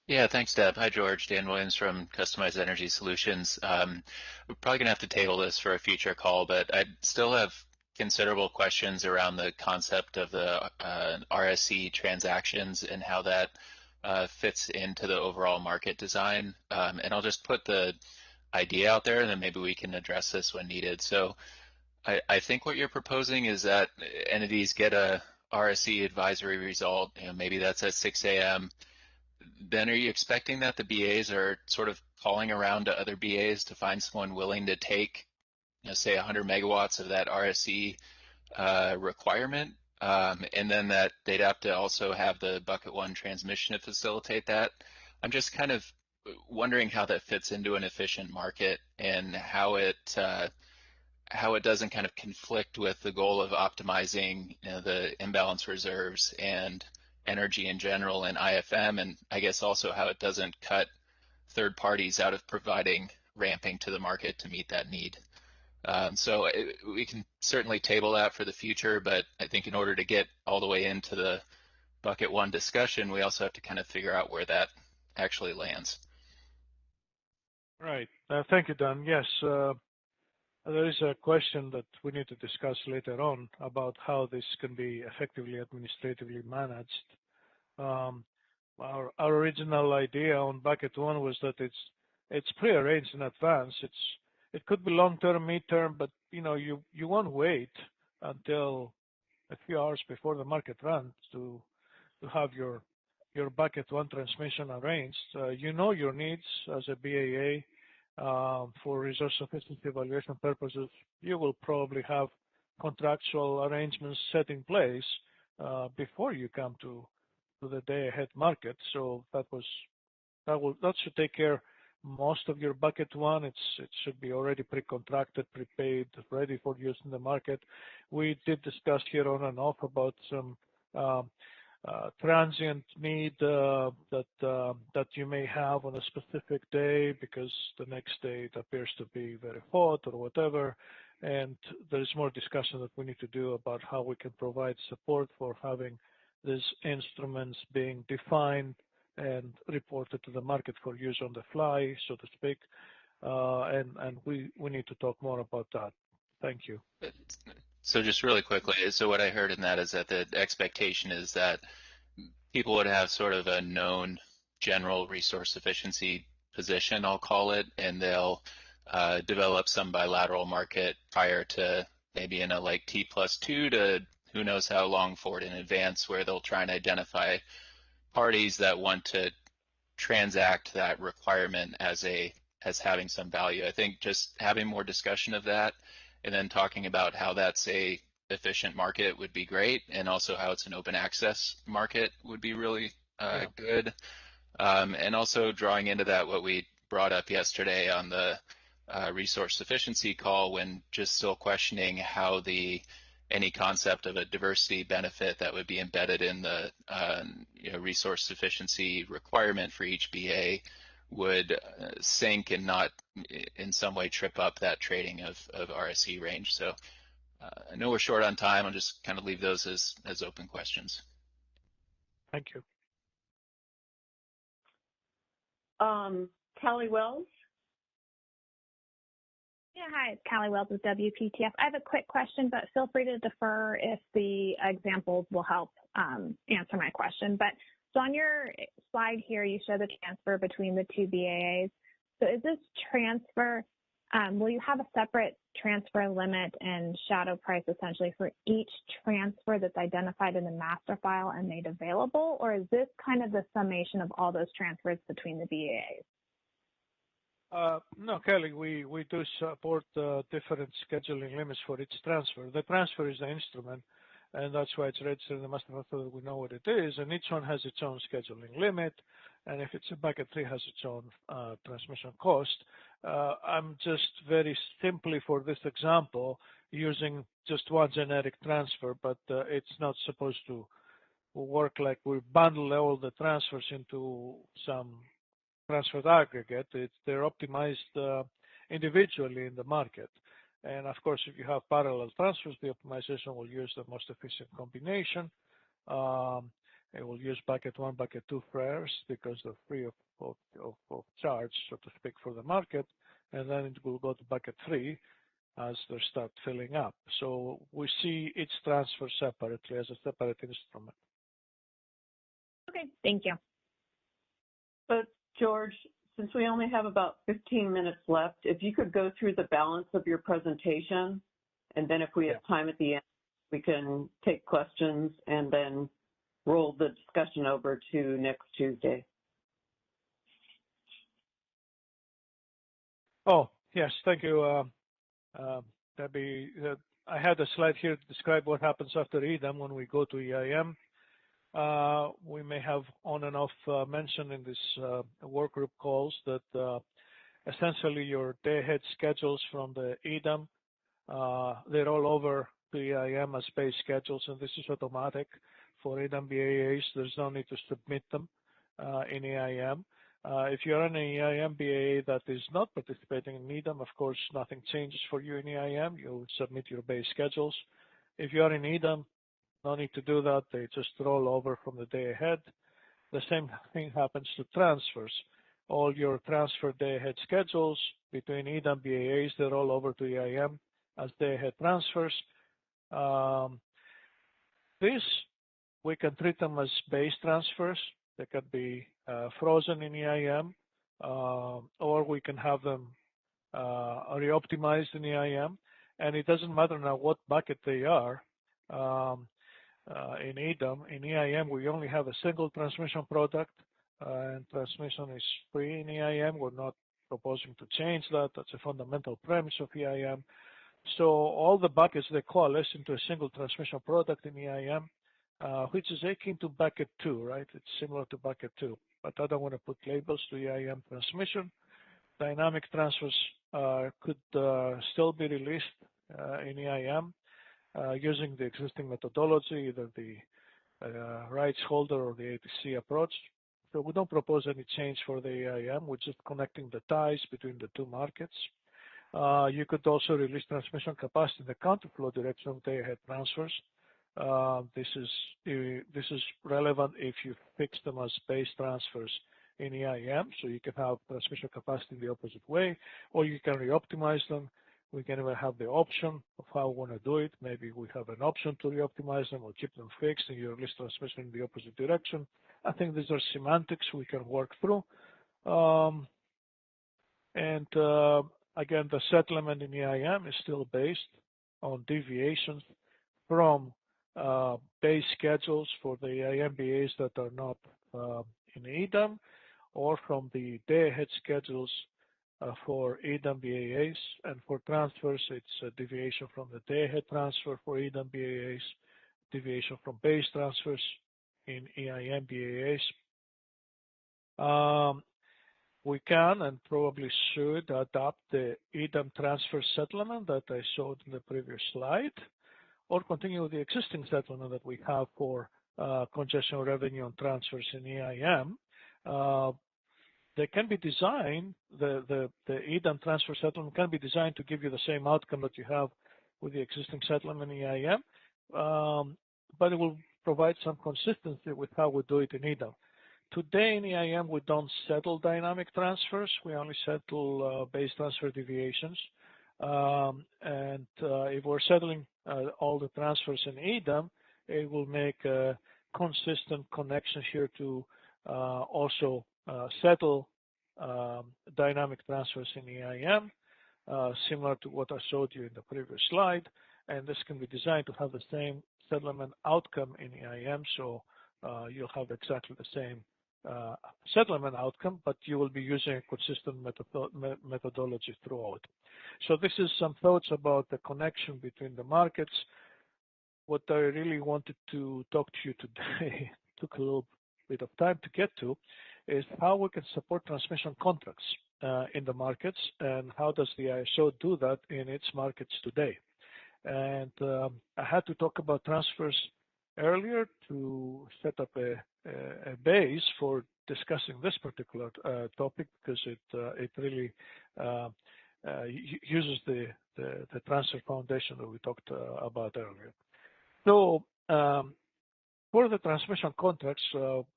Yeah, thanks, Deb. Hi, George. Dan Williams from Customized Energy Solutions. We're probably going to have to table this for a future call, but I still have considerable questions around the concept of the RSC transactions and how that fits into the overall market design. And I'll just put the idea out there, and then maybe we can address this when needed. So I think what you're proposing is that entities get a RSC advisory result, maybe that's at 6 a.m., then are you expecting that the BAs are sort of calling around to other BAs to find someone willing to take, say 100 megawatts of that RSC requirement? and then that they'd have to also have the bucket one transmission to facilitate that. I'm just kind of wondering how that fits into an efficient market and how it doesn't kind of conflict with the goal of optimizing, you know, the imbalance reserves and energy in general in IFM, and I guess also how it doesn't cut third parties out of providing ramping to the market to meet that need. So we can certainly table that for the future, but I think in order to get all the way into the bucket one discussion, we also have to kind of figure out where that actually lands. Right. Thank you, Dan. Yes, there is a question that we need to discuss later on about how this can be effectively administratively managed. Our original idea on bucket one was that it's pre-arranged in advance. It could be long-term, mid-term, but you know, you won't wait until a few hours before the market runs to have your bucket one transmission arranged. You know your needs as a BAA for resource sufficiency evaluation purposes. You will probably have contractual arrangements set in place before you come to the day-ahead market. So that should take care most of your bucket one. It should be already pre-contracted, prepaid, ready for use in the market. We did discuss here on and off about some transient need that you may have on a specific day because the next day it appears to be very hot or whatever. And there's more discussion that we need to do about how we can provide support for having these instruments being defined and reported to the market for use on the fly, so to speak. And we need to talk more about that. Thank you. So just really quickly, so what I heard in that is that the expectation is that people would have sort of a known general resource efficiency position, I'll call it, and they'll develop some bilateral market prior to maybe in a like T+2 to who knows how long forward in advance, where they'll try and identify parties that want to transact that requirement as having some value. I think just having more discussion of that and then talking about how that's a efficient market would be great, and also how it's an open access market would be really good. And also drawing into that what we brought up yesterday on the resource sufficiency call, when just still questioning how any concept of a diversity benefit that would be embedded in the resource sufficiency requirement for each BA would sink and not in some way trip up that trading of RSE range. So I know we're short on time. I'll just kind of leave those as open questions. Thank you. Callie Wells. Yeah, hi, it's Callie Wells with WPTF. I have a quick question, but feel free to defer if the examples will help answer my question. But so on your slide here, you show the transfer between the two BAAs. So is this transfer, will you have a separate transfer limit and shadow price essentially for each transfer that's identified in the master file and made available? Or is this kind of the summation of all those transfers between the BAAs? No, Kelly, we do support different scheduling limits for each transfer. The transfer is the instrument, and that's why it's registered in the master file so that we know what it is, and each one has its own scheduling limit, and if it's a bucket 3, has its own transmission cost. I'm just very simply for this example using just one generic transfer, but it's not supposed to work like we bundle all the transfers into some transferred aggregate. They're optimized individually in the market. And of course, if you have parallel transfers, the optimization will use the most efficient combination. It will use bucket 1, bucket 2 first because they're free of charge, so to speak, for the market. And then it will go to bucket 3 as they start filling up. So we see each transfer separately as a separate instrument. Okay, thank you. But George, since we only have about 15 minutes left, if you could go through the balance of your presentation, and then if we have time at the end, we can take questions and then roll the discussion over to next Tuesday. Oh, yes, thank you, Debbie. I had a slide here to describe what happens after EDAM when we go to EIM. We may have on and off mentioned in this work group calls that essentially your day-ahead schedules from the EDAM, they roll over to EIM as base schedules, and this is automatic for EDAM BAAs. There's no need to submit them in EIM. If you're on an EIM BAA that is not participating in EDAM, of course, nothing changes for you in EIM. You'll submit your base schedules. If you are in EDAM, no need to do that. They just roll over from the day ahead. The same thing happens to transfers. All your transfer day ahead schedules between EDAM BAAs, they roll over to EIM as day ahead transfers. This, we can treat them as base transfers. They can be frozen in EIM, or we can have them re-optimized in EIM. And it doesn't matter now what bucket they are. In EDAM, in EIM, we only have a single transmission product, and transmission is free in EIM. We're not proposing to change that. That's a fundamental premise of EIM. So all the buckets, they coalesce into a single transmission product in EIM, which is akin to bucket 2, right? It's similar to bucket 2, but I don't want to put labels to EIM transmission. Dynamic transfers could still be released in EIM using the existing methodology, either the rights holder or the ATC approach. So we don't propose any change for the EIM. We're just connecting the ties between the two markets. You could also release transmission capacity in the counterflow direction of day-ahead transfers. This is relevant if you fix them as base transfers in EIM, so you can have transmission capacity in the opposite way, or you can re-optimize them. We can even have the option of how we want to do it. Maybe we have an option to re-optimize them or keep them fixed and you release transmission in the opposite direction. I think these are semantics we can work through. Again, the settlement in EIM is still based on deviations from base schedules for the EIM BAs that are not in EDAM, or from the day-ahead schedules for EDAM BAAs. And for transfers, it's a deviation from the day-ahead transfer for EDAM BAAs, deviation from base transfers in EIM BAAs. We can and probably should adopt the EDAM transfer settlement that I showed in the previous slide, or continue with the existing settlement that we have for congestion revenue and transfers in EIM. They can be designed, the EDAM transfer settlement can be designed to give you the same outcome that you have with the existing settlement in EIM, but it will provide some consistency with how we do it in EDAM. Today in EIM, we don't settle dynamic transfers. We only settle base transfer deviations. If we're settling all the transfers in EDAM, it will make a consistent connection here to also settle dynamic transfers in EIM, similar to what I showed you in the previous slide. And this can be designed to have the same settlement outcome in EIM, so you'll have exactly the same settlement outcome, but you will be using a consistent methodology throughout. So this is some thoughts about the connection between the markets. What I really wanted to talk to you today, took a little bit of time to get to, is how we can support transmission contracts in the markets, and how does the ISO do that in its markets today. And I had to talk about transfers earlier to set up a base for discussing this particular topic, because it really uses the transfer foundation that we talked about earlier. So for the transmission contracts,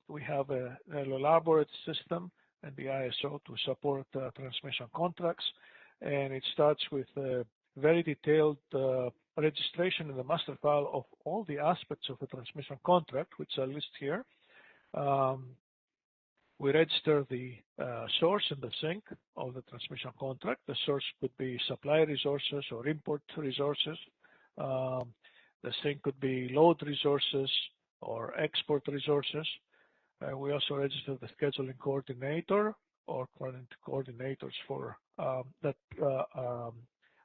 we have an elaborate system and the ISO to support transmission contracts, and it starts with a very detailed registration in the master file of all the aspects of a transmission contract, which are listed here. We register the source and the sink of the transmission contract. The source could be supply resources or import resources. The sink could be load resources or export resources. We also register the scheduling coordinator or coordinators for that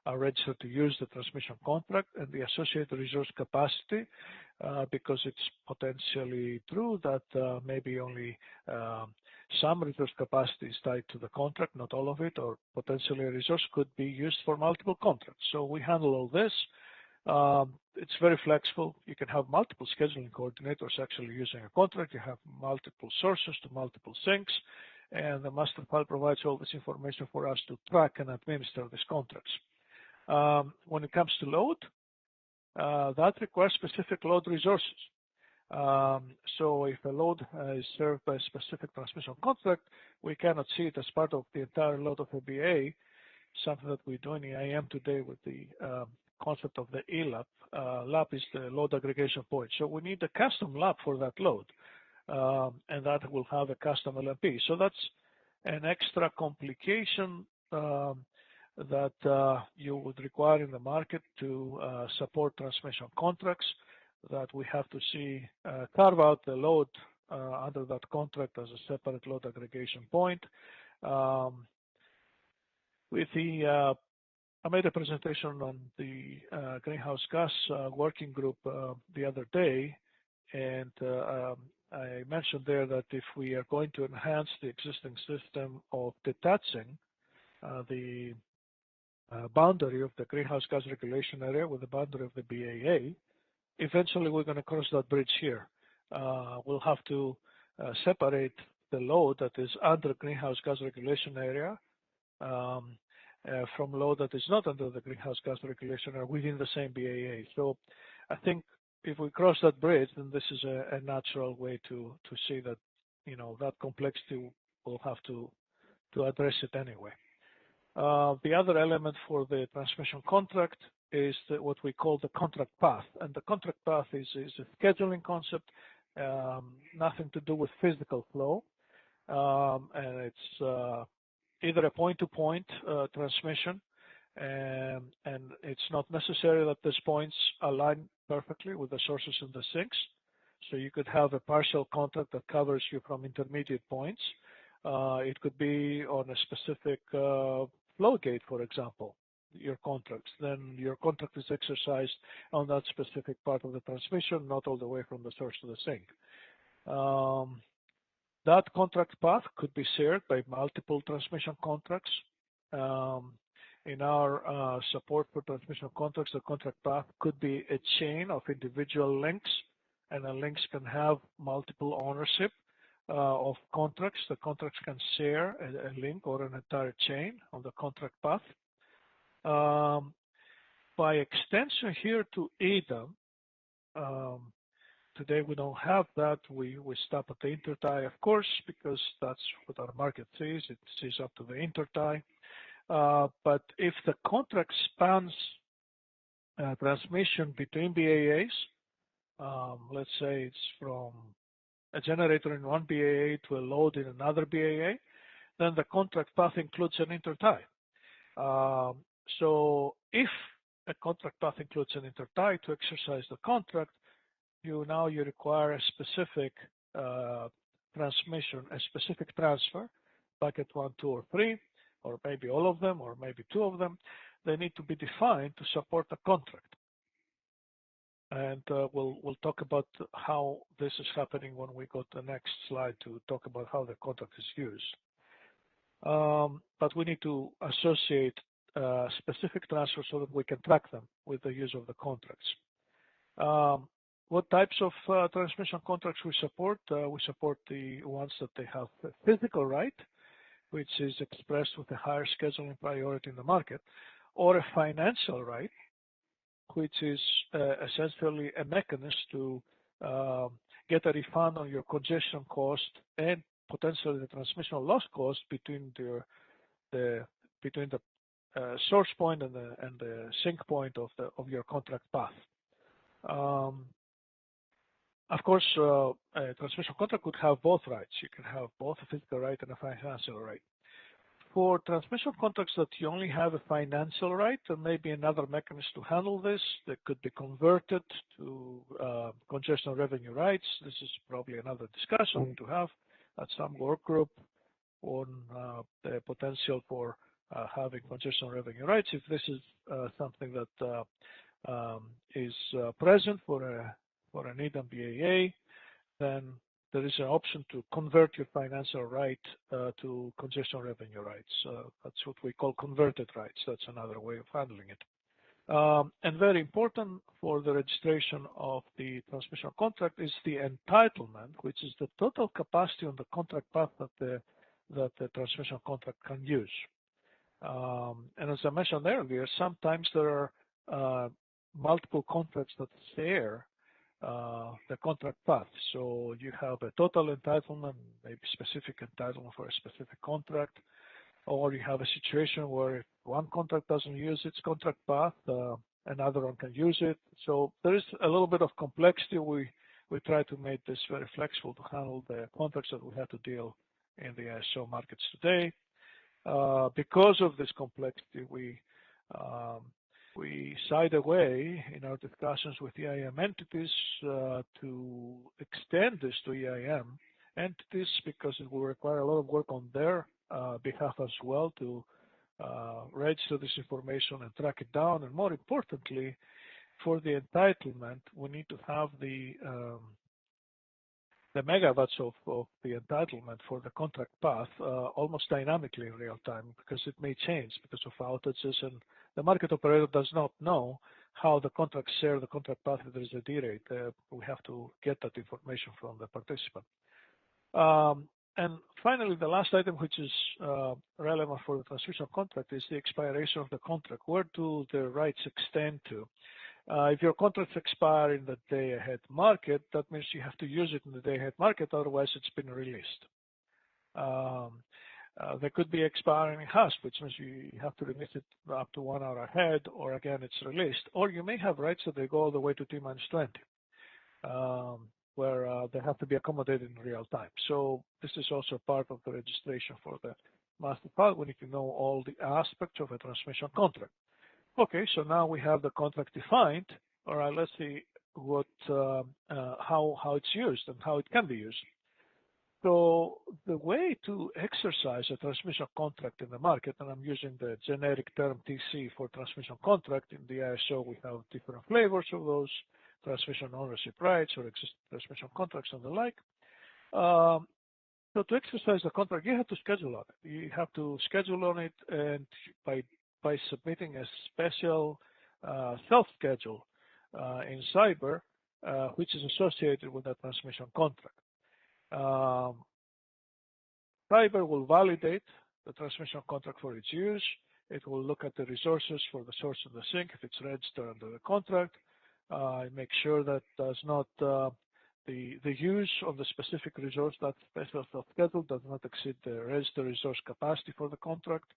are registered to use the transmission contract and the associated resource capacity, because it's potentially true that maybe only some resource capacity is tied to the contract, not all of it, or potentially a resource could be used for multiple contracts. So we handle all this. It's very flexible. You can have multiple scheduling coordinators actually using a contract. You have multiple sources to multiple sinks, and the master file provides all this information for us to track and administer these contracts. When it comes to load, that requires specific load resources. So if a load is served by a specific transmission contract, we cannot see it as part of the entire load of a BA, something that we do in EIM today with the concept of the ELAP. LAP is the load aggregation point. So we need a custom LAP for that load, and that will have a custom LMP. So that's an extra complication that you would require in the market to support transmission contracts, that we have to see carve out the load under that contract as a separate load aggregation point. I made a presentation on the greenhouse gas working group the other day, and I mentioned there that if we are going to enhance the existing system of detaching the boundary of the greenhouse gas regulation area with the boundary of the BAA, eventually we're going to cross that bridge here. We'll have to separate the load that is under greenhouse gas regulation area from load that is not under the greenhouse gas regulation area within the same BAA. So I think if we cross that bridge, then this is a natural way to see that, that complexity we'll have to address it anyway. The other element for the transmission contract is what we call the contract path. And the contract path is a scheduling concept, nothing to do with physical flow. And it's either a point-to-point transmission, and it's not necessary that these points align perfectly with the sources in the sinks. So you could have a partial contract that covers you from intermediate points. It could be on a specific flow gate, for example, your contracts. Then your contract is exercised on that specific part of the transmission, not all the way from the source to the sink. That contract path could be shared by multiple transmission contracts. In our support for transmission contracts, the contract path could be a chain of individual links, and the links can have multiple ownership of contracts. The contracts can share a link or an entire chain on the contract path. By extension here to EDAM, today we don't have that. We stop at the intertie, of course, because that's what our market sees. It sees up to the intertie. But if the contract spans transmission between BAAs, let's say it's from a generator in one BAA to a load in another BAA, then the contract path includes an intertie. So if a contract path includes an intertie, to exercise the contract, you require a specific transmission, a specific transfer, bucket 1, 2, or 3, or maybe all of them, or maybe 2 of them. They need to be defined to support the contract. And we'll talk about how this is happening when we go to the next slide to talk about how the contract is used. But we need to associate specific transfers so that we can track them with the use of the contracts. What types of transmission contracts we support? We support the ones that they have a physical right, which is expressed with a higher scheduling priority in the market, or a financial right, which is essentially a mechanism to get a refund on your congestion cost and potentially the transmission loss cost between the source point and the sink point of your contract path. Of course, a transmission contract could have both rights. You can have both a physical right and a financial right. For transmission contracts that you only have a financial right, there may be another mechanism to handle this that could be converted to congestion revenue rights. This is probably another discussion to have at some work group on the potential for having congestion revenue rights. If this is something that is present for an EDAM BAA, then there is an option to convert your financial right to congestion revenue rights. That's what we call converted rights. That's another way of handling it. And very important for the registration of the transmission contract is the entitlement, which is the total capacity on the contract path that the transmission contract can use. And as I mentioned earlier, sometimes there are multiple contracts that share the contract path. So you have a total entitlement, maybe specific entitlement for a specific contract, or you have a situation where if one contract doesn't use its contract path, another one can use it. So there is a little bit of complexity. We try to make this very flexible to handle the contracts that we have to deal in the ISO markets today. Because of this complexity, we shied away in our discussions with EIM entities to extend this to EIM entities because it will require a lot of work on their behalf as well to register this information and track it down. And more importantly, for the entitlement, we need to have the megawatts of the entitlement for the contract path almost dynamically in real time, because it may change because of outages, and the market operator does not know how the contracts share the contract path if there is a derate. We have to get that information from the participant. And finally, the last item, which is relevant for the transmission contract, is the expiration of the contract. Where do the rights extend to? If your contracts expire in the day-ahead market, that means you have to use it in the day-ahead market, otherwise it's been released. They could be expiring in HASP, which means you have to release it up to 1 hour ahead, or again, it's released. Or you may have rights that they go all the way to T-20, where they have to be accommodated in real time. So this is also part of the registration for the master file. We need to know all the aspects of a transmission contract. Okay, so now we have the contract defined. All right, let's see what how it's used and how it can be used. So the way to exercise a transmission contract in the market, and I'm using the generic term TC for transmission contract. In the ISO, we have different flavors of those transmission ownership rights or existing transmission contracts and the like. So to exercise the contract, you have to schedule on it. You have to schedule on it, and by submitting a special self-schedule in Cyber, which is associated with that transmission contract. Cyber will validate the transmission contract for its use. It will look at the resources for the source and the sink if it's registered under the contract. Make sure that does not the use of the specific resource, that special self-schedule, does not exceed the registered resource capacity for the contract.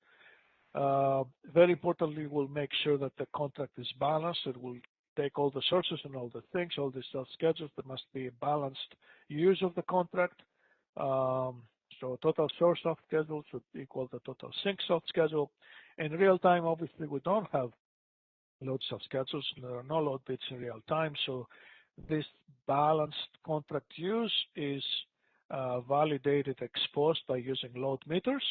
Very importantly, we'll make sure that the contract is balanced. It will take all the sources and all the things, all the self-schedules. There must be a balanced use of the contract. So total source self-schedule should equal the total sink self-schedule. In real time, obviously, we don't have load self-schedules. There are no load bits in real time. So this balanced contract use is validated ex post by using load meters.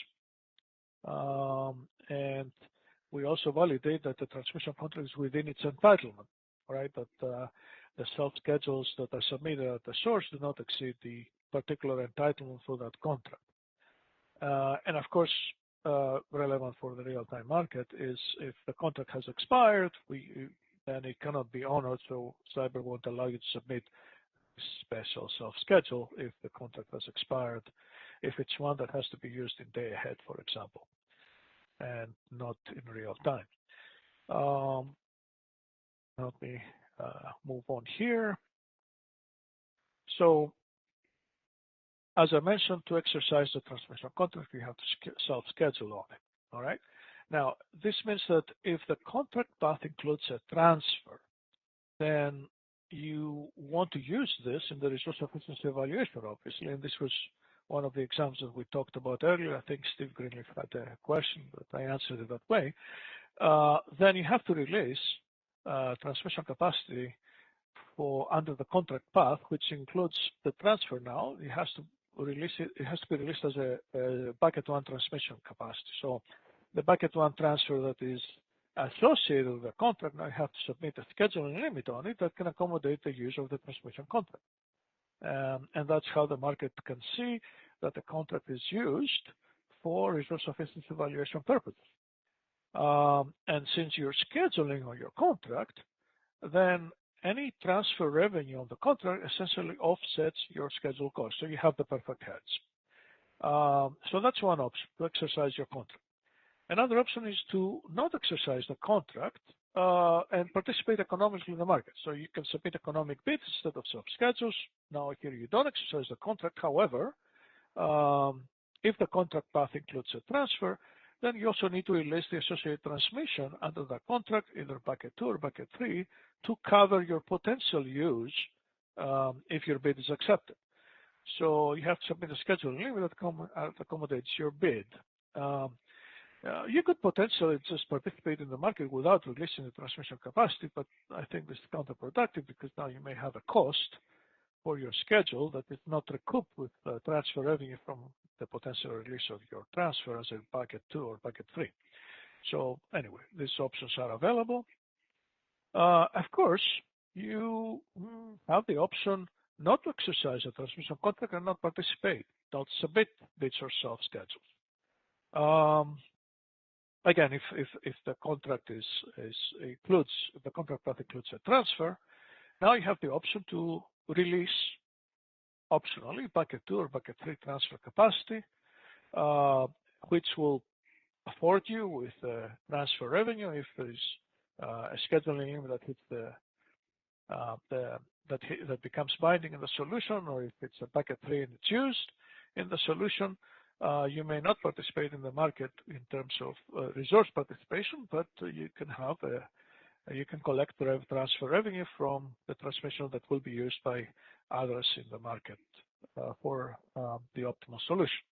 And we also validate that the transmission contract is within its entitlement, right? That the self-schedules that are submitted at the source do not exceed the particular entitlement for that contract. And of course, relevant for the real-time market is if the contract has expired, then it cannot be honored, so Cyber won't allow you to submit special self-schedule if the contract has expired, if it's one that has to be used in day ahead, for example, and not in real time. Let me move on here. So, as I mentioned, to exercise the transmission contract, you have to self-schedule on it. All right. Now, this means that if the contract path includes a transfer, then you want to use this in the resource efficiency evaluation, obviously. And this was one of the examples that we talked about earlier. I think Steve Greenleaf had a question, but I answered it that way. Then you have to release transmission capacity for under the contract path, which includes the transfer. Now it has to release it. It has to be released as a bucket one transmission capacity. So the bucket 1 transfer that is associated with the contract, now you have to submit a scheduling limit on it that can accommodate the use of the transmission contract. And that's how the market can see that the contract is used for resource sufficiency evaluation purposes. And since you're scheduling on your contract, then any transfer revenue on the contract essentially offsets your schedule cost. So you have the perfect hedge. So that's one option, to exercise your contract. Another option is to not exercise the contract and participate economically in the market. So you can submit economic bids instead of self-schedules. Now here you don't exercise the contract. However, if the contract path includes a transfer, then you also need to release the associated transmission under the contract, either bucket 2 or bucket 3, to cover your potential use if your bid is accepted. So you have to submit a schedule limit that accommodates your bid. You could potentially just participate in the market without releasing the transmission capacity, but I think this is counterproductive because now you may have a cost for your schedule that is not recouped with transfer revenue from the potential release of your transfer as a bucket 2 or bucket 3. So anyway, these options are available. Of course, you have the option not to exercise a transmission contract and not participate, not submit bids or self-schedules. Again, if the contract the contract path includes a transfer, now you have the option to release optionally bucket 2 or bucket 3 transfer capacity, which will afford you with transfer revenue if there is a scheduling limit that hits that becomes binding in the solution, or if it's a bucket 3 and it's used in the solution. You may not participate in the market in terms of resource participation, but you can collect the transfer revenue from the transmission that will be used by others in the market for the optimal solution.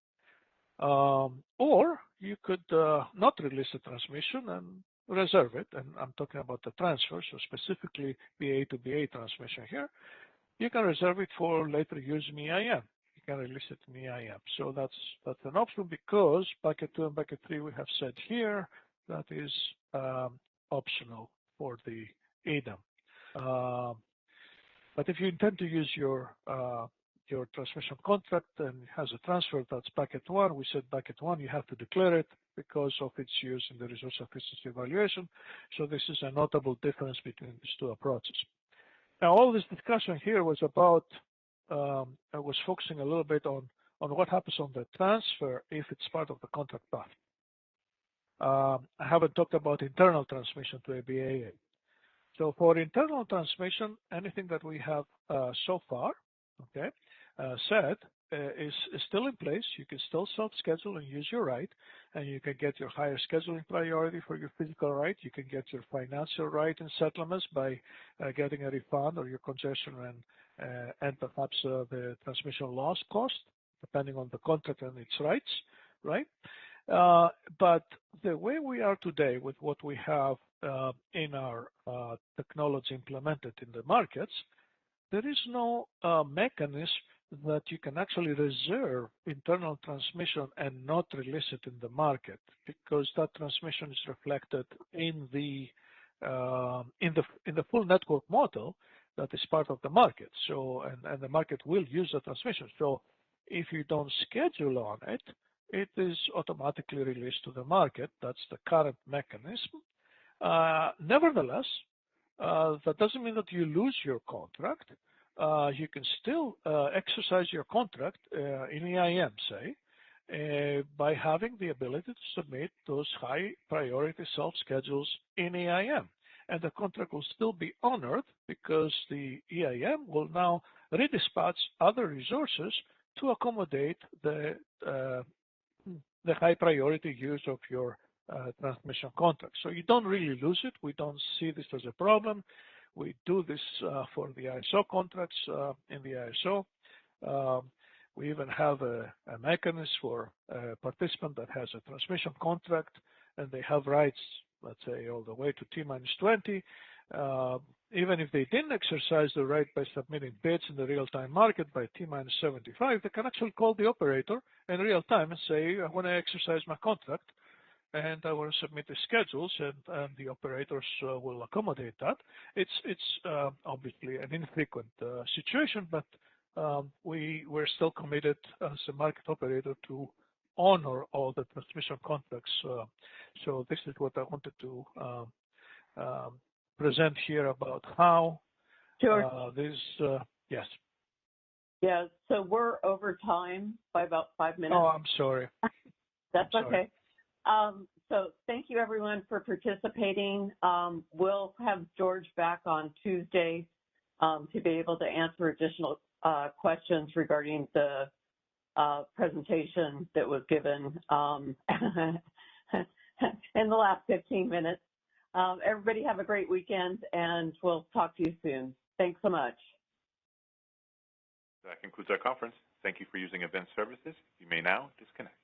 Or you could not release the transmission and reserve it, and I'm talking about the transfer, so specifically BA to BA transmission here. You can reserve it for later use in EIM. You can release it in EIM. So that's an option because bucket 2 and bucket 3 we have said here that is optional for the EDAM. But if you intend to use your transmission contract and it has a transfer that's bucket 1, we said bucket 1 you have to declare it because of its use in the resource efficiency evaluation. So this is a notable difference between these two approaches. Now all this discussion here was about I was focusing a little bit on what happens on the transfer if it's part of the contract path. I haven't talked about internal transmission to a BAA. So for internal transmission, anything that we have so far, okay, said is still in place. You can still self-schedule and use your right, and you can get your higher scheduling priority for your physical right. You can get your financial right in settlements by getting a refund or your congestion and perhaps the transmission loss cost, depending on the contract and its rights, right? But the way we are today with what we have in our technology implemented in the markets, there is no mechanism that you can actually reserve internal transmission and not release it in the market, because that transmission is reflected in the full network model that is part of the market. So and the market will use the transmission. So if you don't schedule on it, it is automatically released to the market. That's the current mechanism. Nevertheless, that doesn't mean that you lose your contract. You can still exercise your contract in EIM, say, by having the ability to submit those high priority self-schedules in EIM. And the contract will still be honored because the EIM will now redispatch other resources to accommodate the high priority use of your transmission contract. So you don't really lose it. We don't see this as a problem. We do this for the ISO contracts in the ISO. We even have a mechanism for a participant that has a transmission contract and they have rights, let's say, all the way to T-20. Even if they didn't exercise the right by submitting bids in the real-time market by T-75, they can actually call the operator in real time and say, I want to exercise my contract and I will submit the schedules, and the operators will accommodate that. It's obviously an infrequent situation, but we're still committed as a market operator to honor all the transmission contracts. So this is what I wanted to present here about how this, yes. Yeah, so we're over time by about 5 minutes. Oh, I'm sorry. That's okay. So thank you everyone for participating. We'll have George back on Tuesday to be able to answer additional questions regarding the presentation that was given in the last 15 minutes. Everybody have a great weekend, and we'll talk to you soon. Thanks so much. That concludes our conference. Thank you for using Event Services. You may now disconnect.